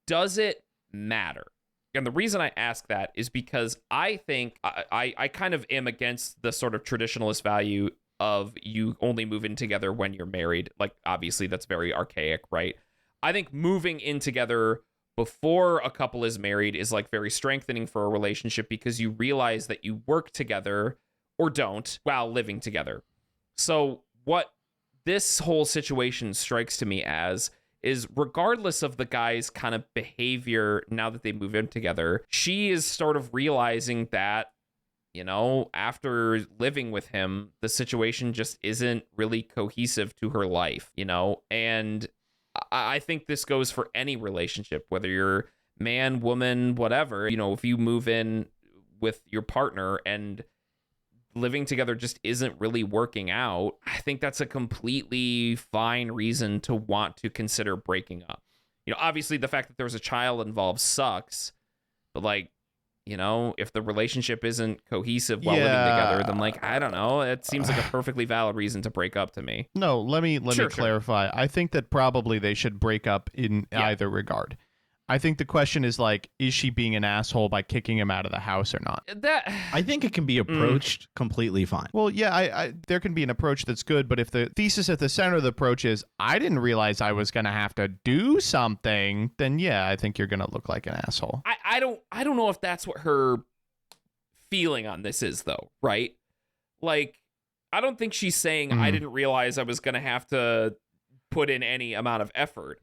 does it matter? And the reason I ask that is because I think I kind of am against the sort of traditionalist value of you only move in together when you're married. Like, obviously that's very archaic, right? I think moving in together before a couple is married is like very strengthening for a relationship, because you realize that you work together or don't while living together. So what this whole situation strikes to me as is, regardless of the guy's kind of behavior now that they move in together, she is sort of realizing that, after living with him, the situation just isn't really cohesive to her life, and I think this goes for any relationship, whether you're man, woman, whatever. If you move in with your partner and living together just isn't really working out, I think that's a completely fine reason to want to consider breaking up. Obviously the fact that there's a child involved sucks, but like, if the relationship isn't cohesive while living together, then like, I don't know, it seems like a perfectly valid reason to break up to me. No, let me clarify. I think that probably they should break up in either regard. I think the question is like, is she being an asshole by kicking him out of the house or not? I think it can be approached completely fine. Well, yeah, I there can be an approach that's good, but if the thesis at the center of the approach is, I didn't realize I was going to have to do something, then yeah, I think you're going to look like an asshole. I don't know if that's what her feeling on this is, though, right? Like, I don't think she's saying, I didn't realize I was going to have to put in any amount of effort.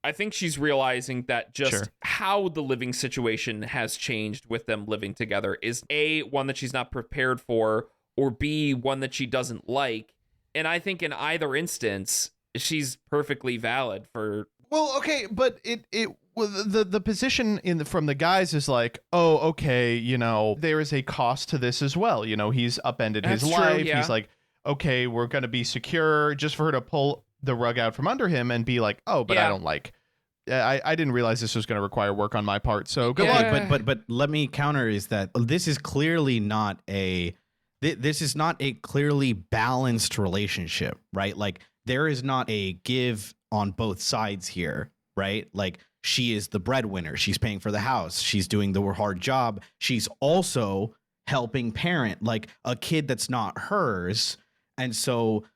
I think she's realizing that just how the living situation has changed with them living together is A, one that she's not prepared for, or B, one that she doesn't like. And I think in either instance, she's perfectly valid for. Well, okay, but the position from the guys is like, oh, okay, there is a cost to this as well. He's upended his life. Yeah. He's like, okay, we're going to be secure, just for her to pull the rug out from under him and be like, oh, but I don't like, I didn't realize this was going to require work on my part. So good luck. But let me counter is that this is clearly not a clearly balanced relationship, right? Like, there is not a give on both sides here, right? Like, she is the breadwinner. She's paying for the house. She's doing the hard job. She's also helping parent like a kid that's not hers. And so,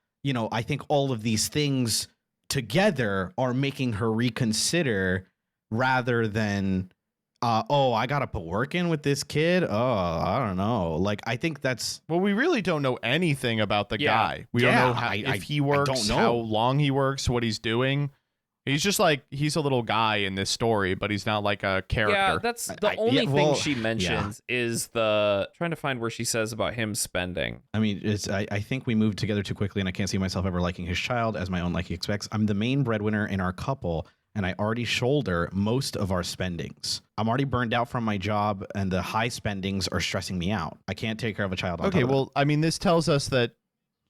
I think all of these things together are making her reconsider, rather than, I got to put work in with this kid. Oh, I don't know. Like, I think that's. Well, we really don't know anything about the guy. We don't know if he works, how long he works, what he's doing. He's just like, he's a little guy in this story, but he's not like a character. Yeah, that's the only thing she mentions is trying to find where she says about him spending. I mean, I think we moved together too quickly, and I can't see myself ever liking his child as my own like he expects. I'm the main breadwinner in our couple, and I already shoulder most of our spendings. I'm already burned out from my job, and the high spendings are stressing me out. I can't take care of a child. Okay, well, I mean, this tells us that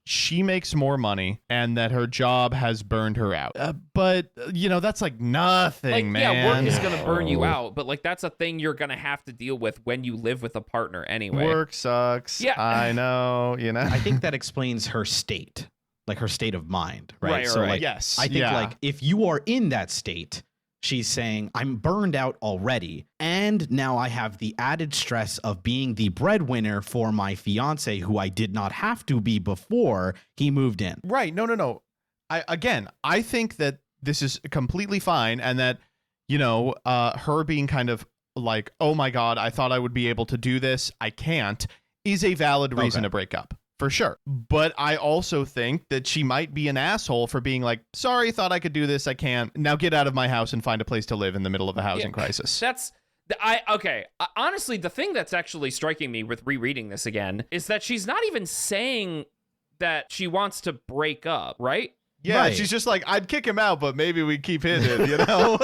she makes more money and that her job has burned her out. But, that's like nothing, like, man. Yeah, work is going to burn you out, but like, that's a thing you're going to have to deal with when you live with a partner anyway. Work sucks. Yeah. I know, I think that explains her state, like her state of mind, right? Right. Like, yes. I think like if you are in that state, she's saying, I'm burned out already. And now I have the added stress of being the breadwinner for my fiance, who I did not have to be before he moved in. Right. No. I think that this is completely fine. And that, her being kind of like, oh my God, I thought I would be able to do this. I can't, is a valid reason to break up. For sure. But I also think that she might be an asshole for being like, sorry, thought I could do this. I can't. Now get out of my house and find a place to live in the middle of a housing crisis. Honestly, the thing that's actually striking me with rereading this again is that she's not even saying that she wants to break up, right? Yeah, right. She's just like, I'd kick him out, but maybe we keep hitting, Well,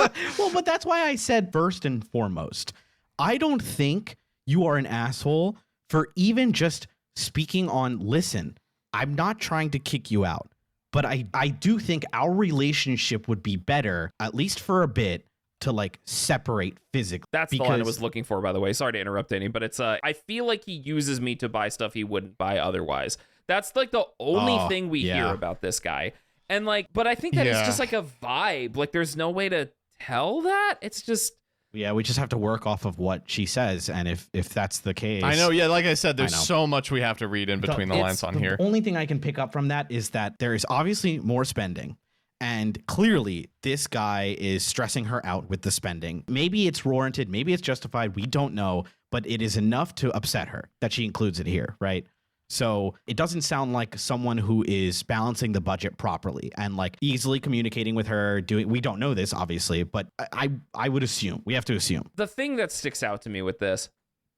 but that's why I said first and foremost, I don't think you are an asshole for even just speaking on, listen, I'm not trying to kick you out, but I do think our relationship would be better, at least for a bit, to like separate physically. That's the line I was looking for, by the way. Sorry to interrupt any, but it's I feel like he uses me to buy stuff he wouldn't buy otherwise. That's like the only thing we hear about this guy. And like, but I think that it's just like a vibe. Like there's no way to tell that. It's just, yeah, we just have to work off of what she says, and if that's the case, I know. Yeah, like I said, there's so much we have to read in between the lines on here. The only thing I can pick up from that is that there is obviously more spending, and clearly this guy is stressing her out with the spending. Maybe it's warranted, maybe it's justified. We don't know, but it is enough to upset her that she includes it here, right? So it doesn't sound like someone who is balancing the budget properly and like easily communicating with her. We don't know this, obviously, but I would assume, we have to assume. The thing that sticks out to me with this,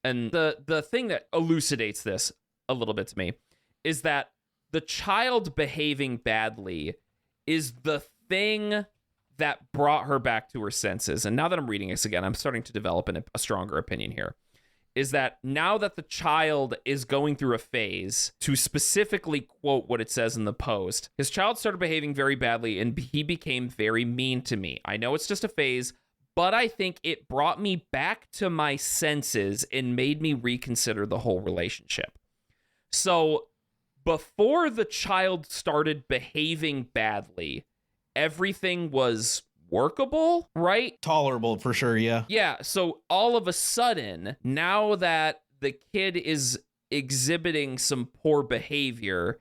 and the thing that elucidates this a little bit to me, is that the child behaving badly is the thing that brought her back to her senses. And now that I'm reading this again, I'm starting to develop a stronger opinion here. Is that now that the child is going through a phase, to specifically quote what it says in the post, his child started behaving very badly and he became very mean to me. I know it's just a phase, but I think it brought me back to my senses and made me reconsider the whole relationship. So before the child started behaving badly, everything was workable, right? Tolerable for sure, yeah. Yeah, so all of a sudden, now that the kid is exhibiting some poor behavior,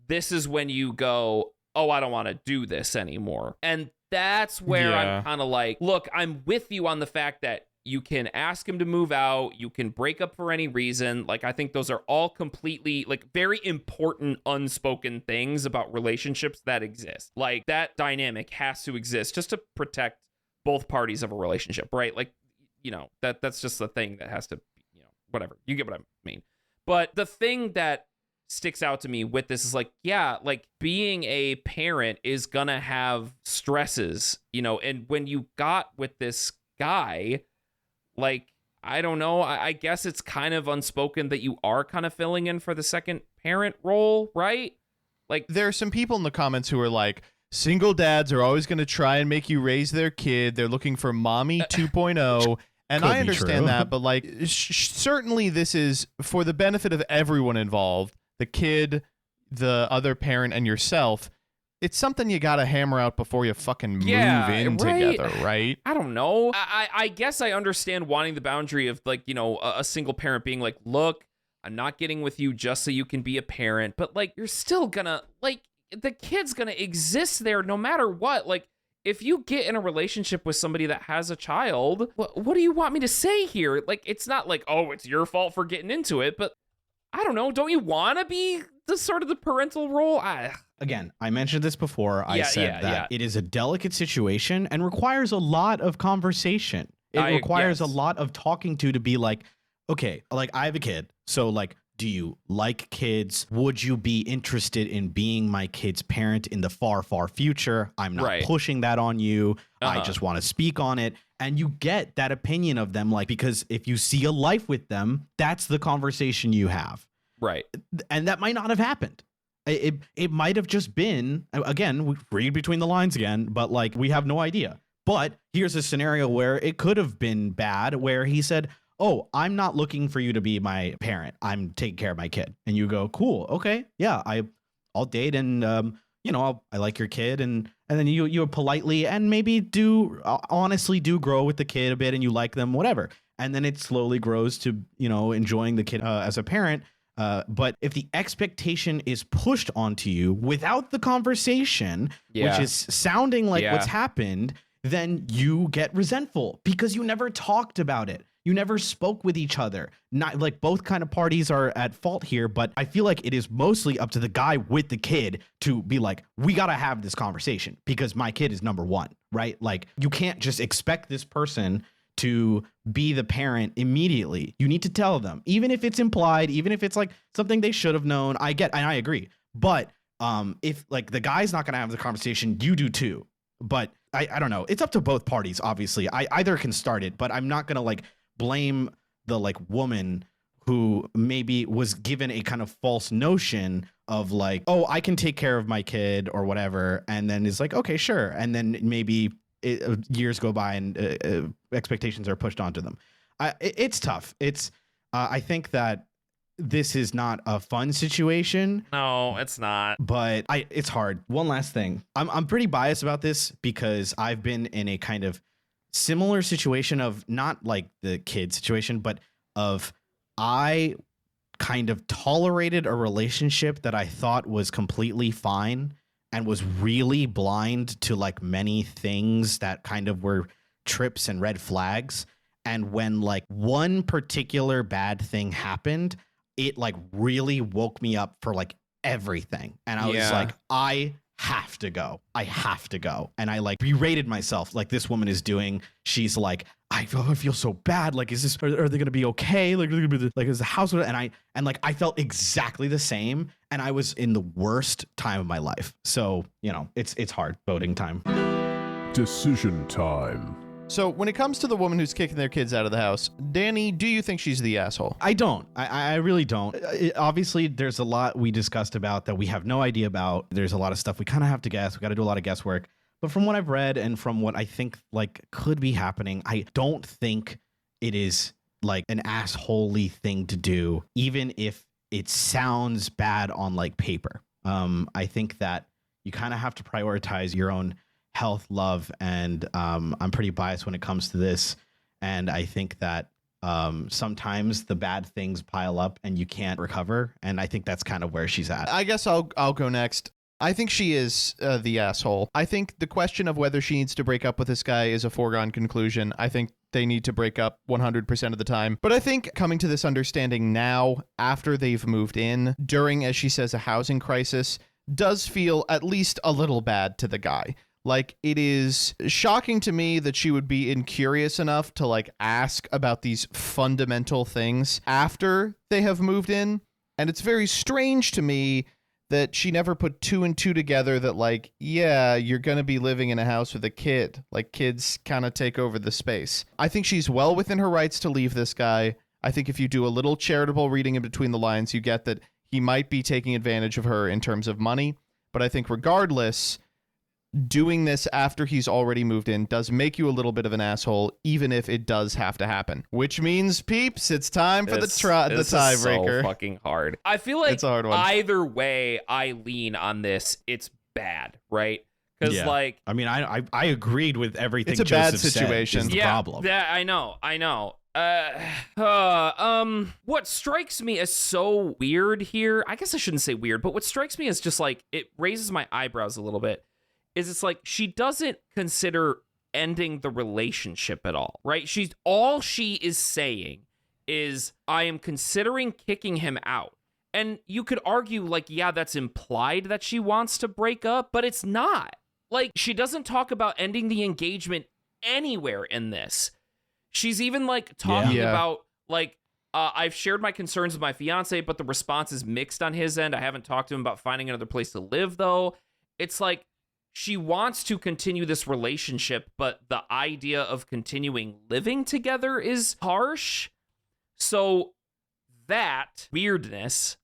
this is when you go, oh, I don't want to do this anymore. And that's where I'm kind of like, look, I'm with you on the fact that you can ask him to move out. You can break up for any reason. Like, I think those are all completely, like, very important unspoken things about relationships that exist. Like, that dynamic has to exist just to protect both parties of a relationship, right? Like, that's just the thing that has to, whatever. You get what I mean. But the thing that sticks out to me with this is like, yeah, like being a parent is gonna have stresses, and when you got with this guy, like, I don't know, I guess it's kind of unspoken that you are kind of filling in for the second parent role, right? Like, there are some people in the comments who are like, single dads are always going to try and make you raise their kid. They're looking for mommy 2.0. And I understand that, but like, certainly this is for the benefit of everyone involved, the kid, the other parent, and yourself. It's something you gotta hammer out before you fucking move in together, right? I don't know. I guess I understand wanting the boundary of like, a single parent being like, look, I'm not getting with you just so you can be a parent, but like, you're still gonna, like, the kid's gonna exist there no matter what. Like, if you get in a relationship with somebody that has a child, what do you want me to say here? Like, it's not like, oh, it's your fault for getting into it, but I don't know. Don't you want to be the sort of the parental role? Again, I mentioned this before. I said that it is a delicate situation and requires a lot of conversation. It requires a lot of talking to be like, okay, like I have a kid. So like, do you like kids? Would you be interested in being my kid's parent in the far, far future? I'm not pushing that on you. I just want to speak on it. And you get that opinion of them, like, because if you see a life with them, that's the conversation you have. Right. And that might not have happened. It might have just been, again, we read between the lines again, but like, we have no idea. But here's a scenario where it could have been bad, where he said, oh, I'm not looking for you to be my parent. I'm taking care of my kid. And you go, cool. Okay. Yeah, I'll date and, I like your kid, and then you politely and maybe do honestly do grow with the kid a bit, and you like them, whatever. And then it slowly grows to, enjoying the kid as a parent. But if the expectation is pushed onto you without the conversation, which is sounding like what's happened, then you get resentful because you never talked about it. You never spoke with each other. Not like both kind of parties are at fault here, but I feel like it is mostly up to the guy with the kid to be like, we got to have this conversation because my kid is number one, right? Like you can't just expect this person to be the parent immediately. You need to tell them, even if it's implied, even if it's like something they should have known. I agree. But if like the guy's not going to have the conversation, you do too. But I don't know. It's up to both parties, obviously. I either can start it, but I'm not going to like blame the like woman who maybe was given a kind of false notion of like, oh, I can take care of my kid or whatever. And then is like, okay, sure. And then maybe years go by and expectations are pushed onto them. It's tough. I think that this is not a fun situation. No, it's not. But it's hard. One last thing. I'm pretty biased about this because I've been in a kind of similar situation of not like the kid situation, but of I kind of tolerated a relationship that I thought was completely fine and was really blind to like many things that kind of were trips and red flags. And when like one particular bad thing happened, it like really woke me up for like everything. And I was like, I have to go. And I like berated myself like this woman is doing. She's like, I feel so bad. Like, are they going to be okay? Like, is the house? And like, I felt exactly the same. And I was in the worst time of my life. So, it's hard. Voting time. Decision time. So when it comes to the woman who's kicking their kids out of the house, Danny, do you think she's the asshole? I don't. I really don't. Obviously, there's a lot we discussed about that we have no idea about. There's a lot of stuff we kind of have to guess. We got to do a lot of guesswork. But from what I've read and from what I think like could be happening, I don't think it is like an assholey thing to do, even if it sounds bad on like paper. I think that you kind of have to prioritize your own health, love, and I'm pretty biased when it comes to this. And I think that sometimes the bad things pile up and you can't recover. And I think that's kind of where she's at. I guess I'll go next. I think she is the asshole. I think the question of whether she needs to break up with this guy is a foregone conclusion. I think they need to break up 100% of the time. But I think coming to this understanding now, after they've moved in, during, as she says, a housing crisis, does feel at least a little bad to the guy. Like, it is shocking to me that she would be incurious enough to, like, ask about these fundamental things after they have moved in. And it's very strange to me that she never put two and two together that, like, yeah, you're going to be living in a house with a kid. Like, kids kind of take over the space. I think she's well within her rights to leave this guy. I think if you do a little charitable reading in between the lines, you get that he might be taking advantage of her in terms of money. But I think regardless, doing this after he's already moved in does make you a little bit of an asshole, even if it does have to happen. Which means, peeps, it's time for the tiebreaker. So fucking hard. I feel like it's a hard one. Either way I lean on this, it's bad, right? Because like, I mean, I agreed with everything. It's a Joseph bad situation. Said is the problem. Yeah, I know. What strikes me as so weird here, I guess I shouldn't say weird, but what strikes me as just like, it raises my eyebrows a little bit, is it's like she doesn't consider ending the relationship at all, right? All she is saying is, I am considering kicking him out. And you could argue like, yeah, that's implied that she wants to break up, but it's not. Like, she doesn't talk about ending the engagement anywhere in this. She's even like talking about like, I've shared my concerns with my fiance, but the response is mixed on his end. I haven't talked to him about finding another place to live though. It's like, she wants to continue this relationship, but the idea of continuing living together is harsh. So that weirdness,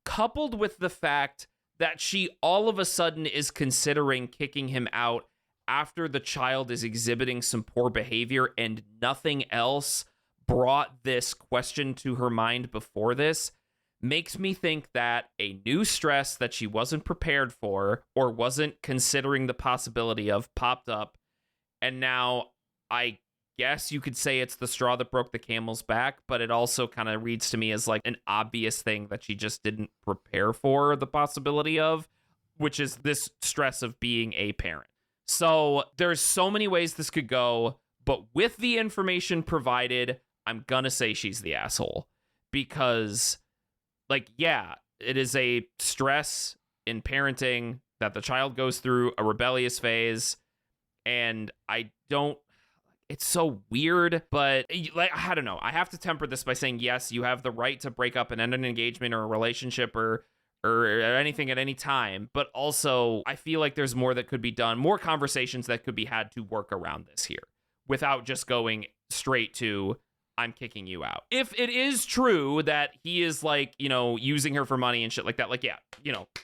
coupled with the fact that she all of a sudden is considering kicking him out after the child is exhibiting some poor behavior and nothing else brought this question to her mind before this, makes me think that a new stress that she wasn't prepared for or wasn't considering the possibility of popped up. And now I guess you could say it's the straw that broke the camel's back, but it also kind of reads to me as like an obvious thing that she just didn't prepare for the possibility of, which is this stress of being a parent. So there's so many ways this could go, but with the information provided, I'm gonna say she's the asshole. Because, like, yeah, it is a stress in parenting that the child goes through a rebellious phase, and it's so weird, but like, I don't know. I have to temper this by saying, yes, you have the right to break up and end an engagement or a relationship or anything at any time, but also I feel like there's more that could be done, more conversations that could be had to work around this here without just going straight to, I'm kicking you out. If it is true that he is like, using her for money and shit like that, like, yeah,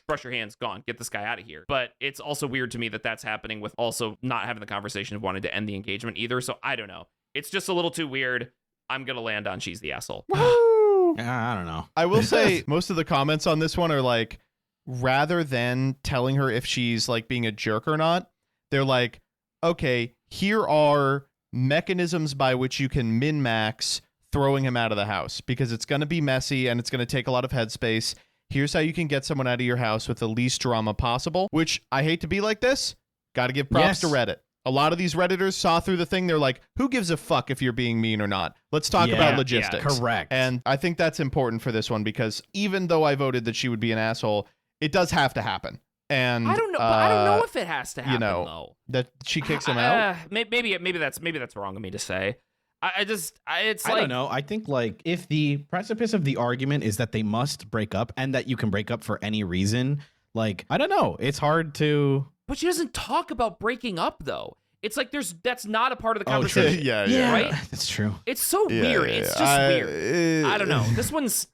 brush your hands, gone, get this guy out of here. But it's also weird to me that that's happening with also not having the conversation of wanting to end the engagement either. So I don't know. It's just a little too weird. I'm going to land on she's the asshole. I don't know. I will say most of the comments on this one are like, rather than telling her if she's like being a jerk or not, they're like, okay, here are mechanisms by which you can min-max throwing him out of the house because it's going to be messy and it's going to take a lot of headspace. Here's how you can get someone out of your house with the least drama possible, which I hate to be like this. Got to give props to Reddit. A lot of these Redditors saw through the thing. They're like, who gives a fuck if you're being mean or not? Let's talk about logistics. Yeah, correct. And I think that's important for this one because even though I voted that she would be an asshole, it does have to happen. And I don't know. But I don't know if it has to happen, though. That she kicks him out. Maybe that's wrong of me to say. I don't know. I think like if the precipice of the argument is that they must break up and that you can break up for any reason, like I don't know. It's hard to. But she doesn't talk about breaking up though. It's like that's not a part of the conversation. True. Yeah, right. That's true. It's so weird. Yeah. It's just weird. I don't know. This one's.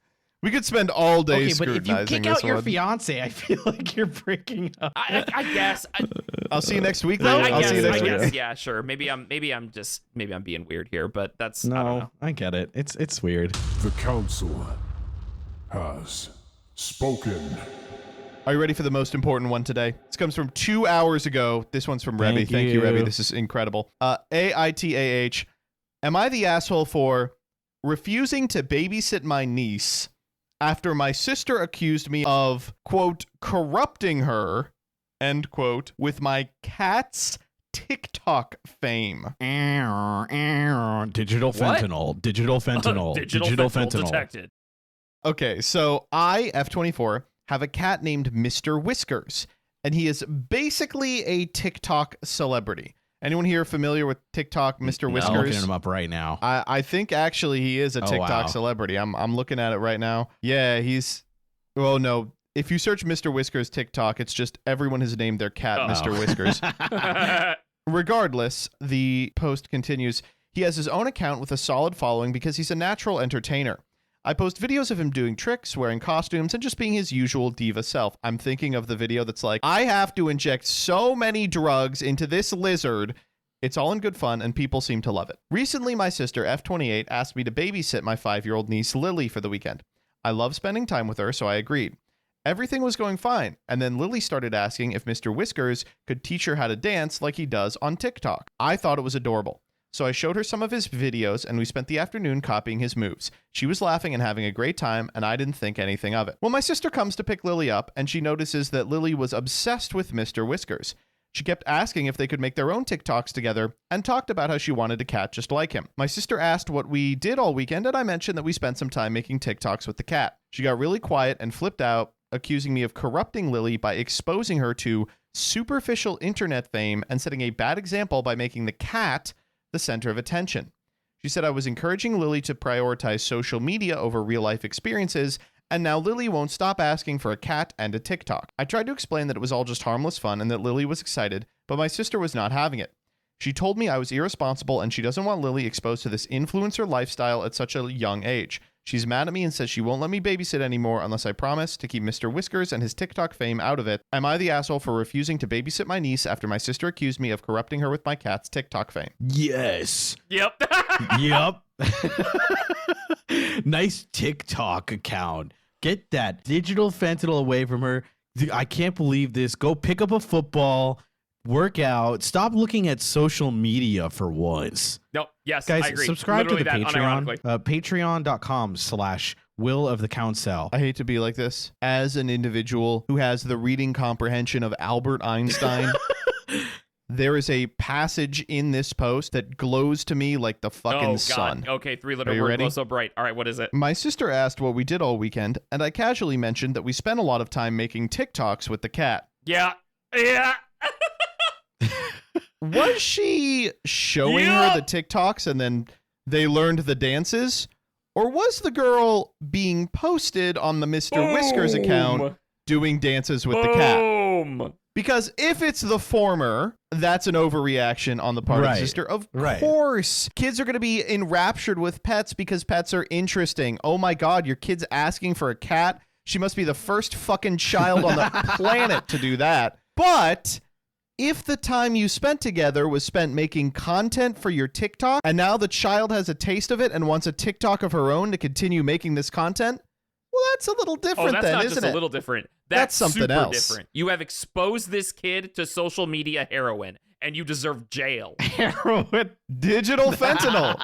We could spend all day scrutinizing this one. But if you kick out your fiance, I feel like you're breaking up. I guess. I'll see you next week, though. I see you next week. Yeah, sure. Maybe I'm being weird here, but that's. No, I don't know. I get it. It's weird. The council has spoken. Are you ready for the most important one today? This comes from 2 hours ago. This one's from Rebby. Thank you, Rebby. This is incredible. AITAH. Am I the asshole for refusing to babysit my niece after my sister accused me of, quote, corrupting her, end quote, with my cat's TikTok fame? Digital fentanyl. Digital fentanyl. Digital fentanyl detected. Okay, so I, F24, have a cat named Mr. Whiskers, and he is basically a TikTok celebrity. Anyone here familiar with TikTok, Mr. Whiskers? I'm looking him up right now. I think actually he is a TikTok celebrity. I'm looking at it right now. Yeah, well, no. If you search Mr. Whiskers TikTok, it's just everyone has named their cat Mr. Whiskers. Regardless, the post continues. He has his own account with a solid following because he's a natural entertainer. I post videos of him doing tricks, wearing costumes, and just being his usual diva self. I'm thinking of the video that's like, I have to inject so many drugs into this lizard. It's all in good fun, and people seem to love it. Recently, my sister, F28, asked me to babysit my 5-year-old niece, Lily, for the weekend. I love spending time with her, so I agreed. Everything was going fine, and then Lily started asking if Mr. Whiskers could teach her how to dance like he does on TikTok. I thought it was adorable. So I showed her some of his videos, and we spent the afternoon copying his moves. She was laughing and having a great time, and I didn't think anything of it. Well, my sister comes to pick Lily up, and she notices that Lily was obsessed with Mr. Whiskers. She kept asking if they could make their own TikToks together, and talked about how she wanted a cat just like him. My sister asked what we did all weekend, and I mentioned that we spent some time making TikToks with the cat. She got really quiet and flipped out, accusing me of corrupting Lily by exposing her to superficial internet fame and setting a bad example by making the cat the center of attention. She said I was encouraging Lily to prioritize social media over real-life experiences, and now Lily won't stop asking for a cat and a TikTok. I tried to explain that it was all just harmless fun and that Lily was excited, but my sister was not having it. She told me I was irresponsible and she doesn't want Lily exposed to this influencer lifestyle at such a young age. She's mad at me and says she won't let me babysit anymore unless I promise to keep Mr. Whiskers and his TikTok fame out of it. Am I the asshole for refusing to babysit my niece after my sister accused me of corrupting her with my cat's TikTok fame? Yes. Yep. Yep. Nice TikTok account. Get that digital fentanyl away from her. I can't believe this. Go pick up a football, work out. Stop looking at social media for once. No, yes, Guys, I agree. subscribe Literally to the that, Patreon. unironically. Patreon.com/Will of the Council. I hate to be like this. As an individual who has the reading comprehension of Albert Einstein, there is a passage in this post that glows to me like the fucking sun. Okay, 3-letter Are you word ready? glow so bright. All right, what is it? My sister asked what we did all weekend, and I casually mentioned that we spent a lot of time making TikToks with the cat. Yeah. Was she showing her the TikToks and then they learned the dances? Or was the girl being posted on the Mr. Whiskers account doing dances with the cat? Boom. Because if it's the former, that's an overreaction on the part of the sister. Of course. Kids are going to be enraptured with pets because pets are interesting. Oh my God, your kid's asking for a cat? She must be the first fucking child on the planet to do that. But if the time you spent together was spent making content for your TikTok, and now the child has a taste of it and wants a TikTok of her own to continue making this content, well, that's a little different that's then, not isn't just it? a little different. That's something super else. different. You have exposed this kid to social media heroin, and you deserve jail. Heroin. Digital fentanyl.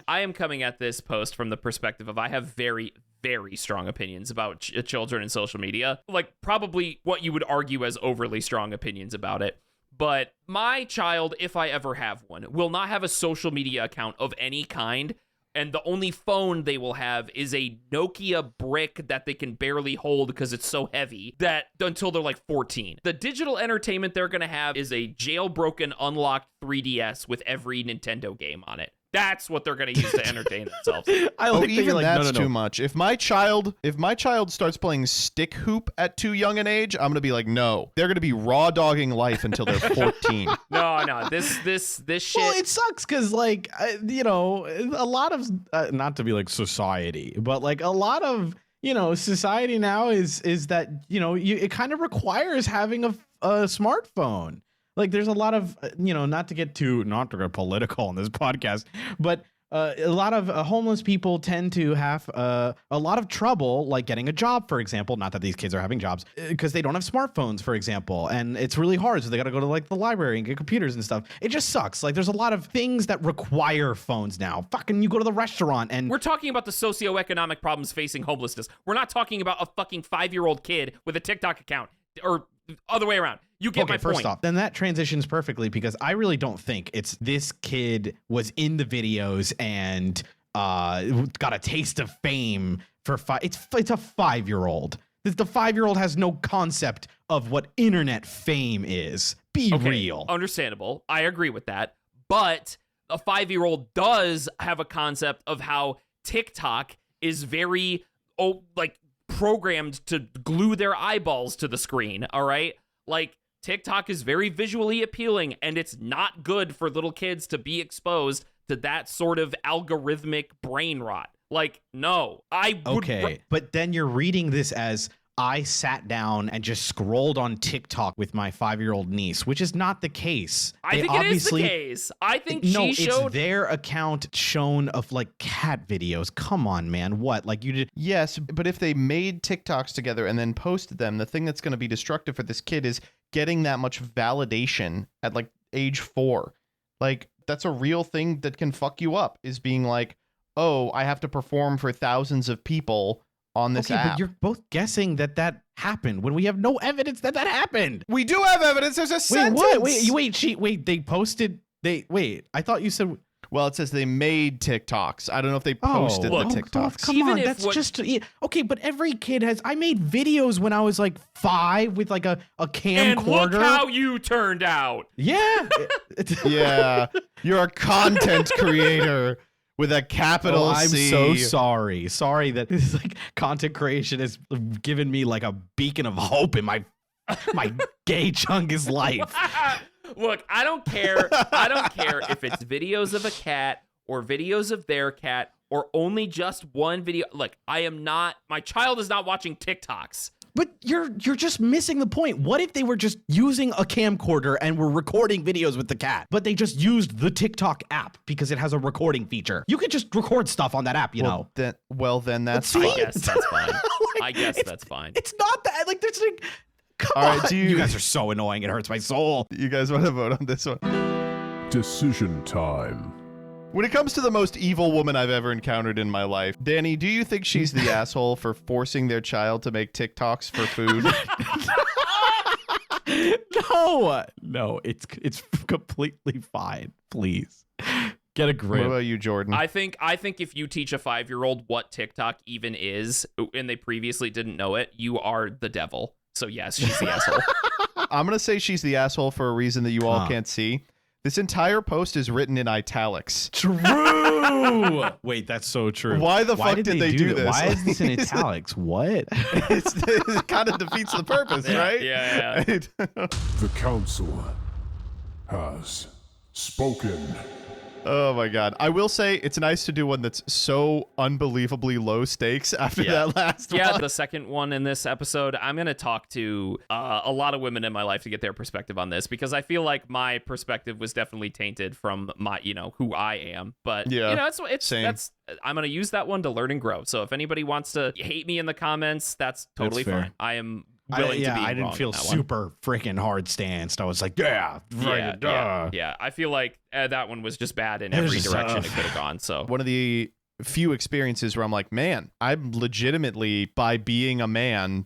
I am coming at this post from the perspective of I have very, very strong opinions about children and social media. Like, probably what you would argue as overly strong opinions about it. But my child, if I ever have one, will not have a social media account of any kind. And the only phone they will have is a Nokia brick that they can barely hold because it's so heavy that until they're like 14. The digital entertainment they're going to have is a jailbroken, unlocked 3DS with every Nintendo game on it. That's what they're going to use to entertain themselves. I like that even you're like, that's no. too much. If my child starts playing stick hoop at too young an age, I'm gonna be like, no. They're gonna be raw dogging life until they're 14. No, this shit. Well, it sucks because, like, a lot of, not to be like society, but like a lot of, society now is that, it kind of requires having a smartphone. Like, there's a lot of, not to get political on this podcast, but a lot of homeless people tend to have a lot of trouble, like getting a job, for example. Not that these kids are having jobs, because they don't have smartphones, for example. And it's really hard. So they got to go to like the library and get computers and stuff. It just sucks. Like, there's a lot of things that require phones now. Fucking, you go to the restaurant and we're talking about the socioeconomic problems facing homelessness. We're not talking about a fucking 5-year-old kid with a TikTok account or other way around. You get my point. First off, then that transitions perfectly because I really don't think it's this kid was in the videos and got a taste of fame for It's a 5-year-old. The 5-year-old has no concept of what internet fame is. Be real. Understandable. I agree with that. But a 5-year-old does have a concept of how TikTok is very programmed to glue their eyeballs to the screen. All right, like, TikTok is very visually appealing, and it's not good for little kids to be exposed to that sort of algorithmic brain rot. Like, no, I would. Okay, but then you're reading this as I sat down and just scrolled on TikTok with my 5-year-old niece, which is not the case. I think it is the case. I think she showed it's their account shown of like cat videos. Come on, man. What? Like, you did? Yes, but if they made TikToks together and then posted them, the thing that's going to be destructive for this kid is getting that much validation at like age 4. Like, that's a real thing that can fuck you up, is being like, oh, I have to perform for thousands of people on this app. But you're both guessing that happened when we have no evidence that happened. We do have evidence. There's a sentence. Wait, they posted. I thought you said. Well, it says they made TikToks. I don't know if they posted the TikToks. Come on, that's just okay. But every kid has. I made videos when I was like 5 with like a camcorder. And look how you turned out. Yeah. Yeah, you're a content creator with a capital I'm C. so sorry. Sorry that this like content creation has given me like a beacon of hope in my gay chungus life. Look, I don't care. I don't care if it's videos of a cat or videos of their cat or only just one video. Look, my child is not watching TikToks. But you're just missing the point. What if they were just using a camcorder and were recording videos with the cat, but they just used the TikTok app because it has a recording feature? You could just record stuff on that app, you know. Then that's See? fine. I guess that's fine. Like, I guess that's fine. It's not that. Like, there's like, come All on. right, You guys are so annoying. It hurts my soul. You guys want to vote on this one? Decision time. When it comes to the most evil woman I've ever encountered in my life, Danny, do you think she's the asshole for forcing their child to make TikToks for food? No, it's completely fine. Please get a grip. What about you, Jordan? I think if you teach a 5-year-old what TikTok even is, and they previously didn't know it, you are the devil. So yes, she's the asshole. I'm going to say she's the asshole for a reason that you all can't see. This entire post is written in italics. True. Wait, that's so true. Why the fuck did they do this? Why is this in italics? What? It kind of defeats the purpose, right? Yeah. The council has spoken. Oh my god. I will say it's nice to do one that's so unbelievably low stakes after that last one. Yeah, the second one in this episode, I'm going to talk to a lot of women in my life to get their perspective on this, because I feel like my perspective was definitely tainted from my, who I am. But, it's same. I'm going to use that one to learn and grow. So if anybody wants to hate me in the comments, that's totally fair. fine. I am willing to be I didn't wrong feel on that super freaking hard stanced. I was like, yeah, right, yeah. I feel like that one was just bad in every direction it could have gone. So one of the few experiences where I'm like, man, I'm legitimately, by being a man,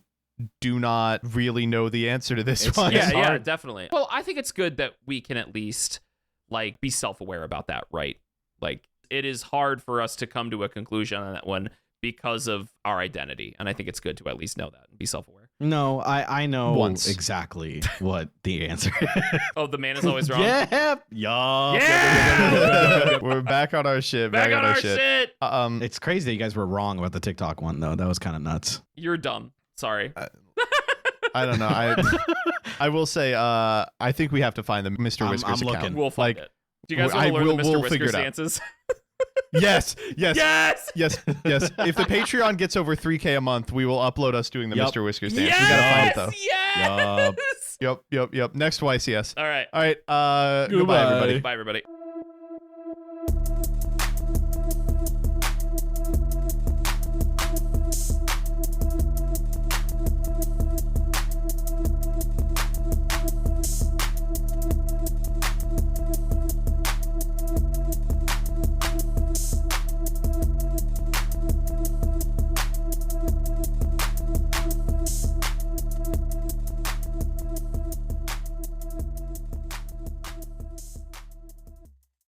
do not really know the answer to this one. Yeah, definitely. Well, I think it's good that we can at least like be self-aware about that, right? Like, it is hard for us to come to a conclusion on that one because of our identity, and I think it's good to at least know that and be self-aware. No, I know Once. exactly what the answer is. Oh, the man is always wrong. Yup. Yeah! We're back on our shit. Back on our shit. It's crazy that you guys were wrong about the TikTok one, though. That was kind of nuts. You're dumb. Sorry. I don't know. I will say, I think we have to find the Mr. Whiskers I'm account. looking. We'll find it. Do you guys want to learn the Mr. we'll Whisker figure it out. stances? Yes. Yes! If the Patreon gets over 3K a month, we will upload us doing the Mr. Whiskers dance. Yes! We gotta find it though. Yes! Yep. Next YCS. All right. Goodbye, everybody. Bye, everybody.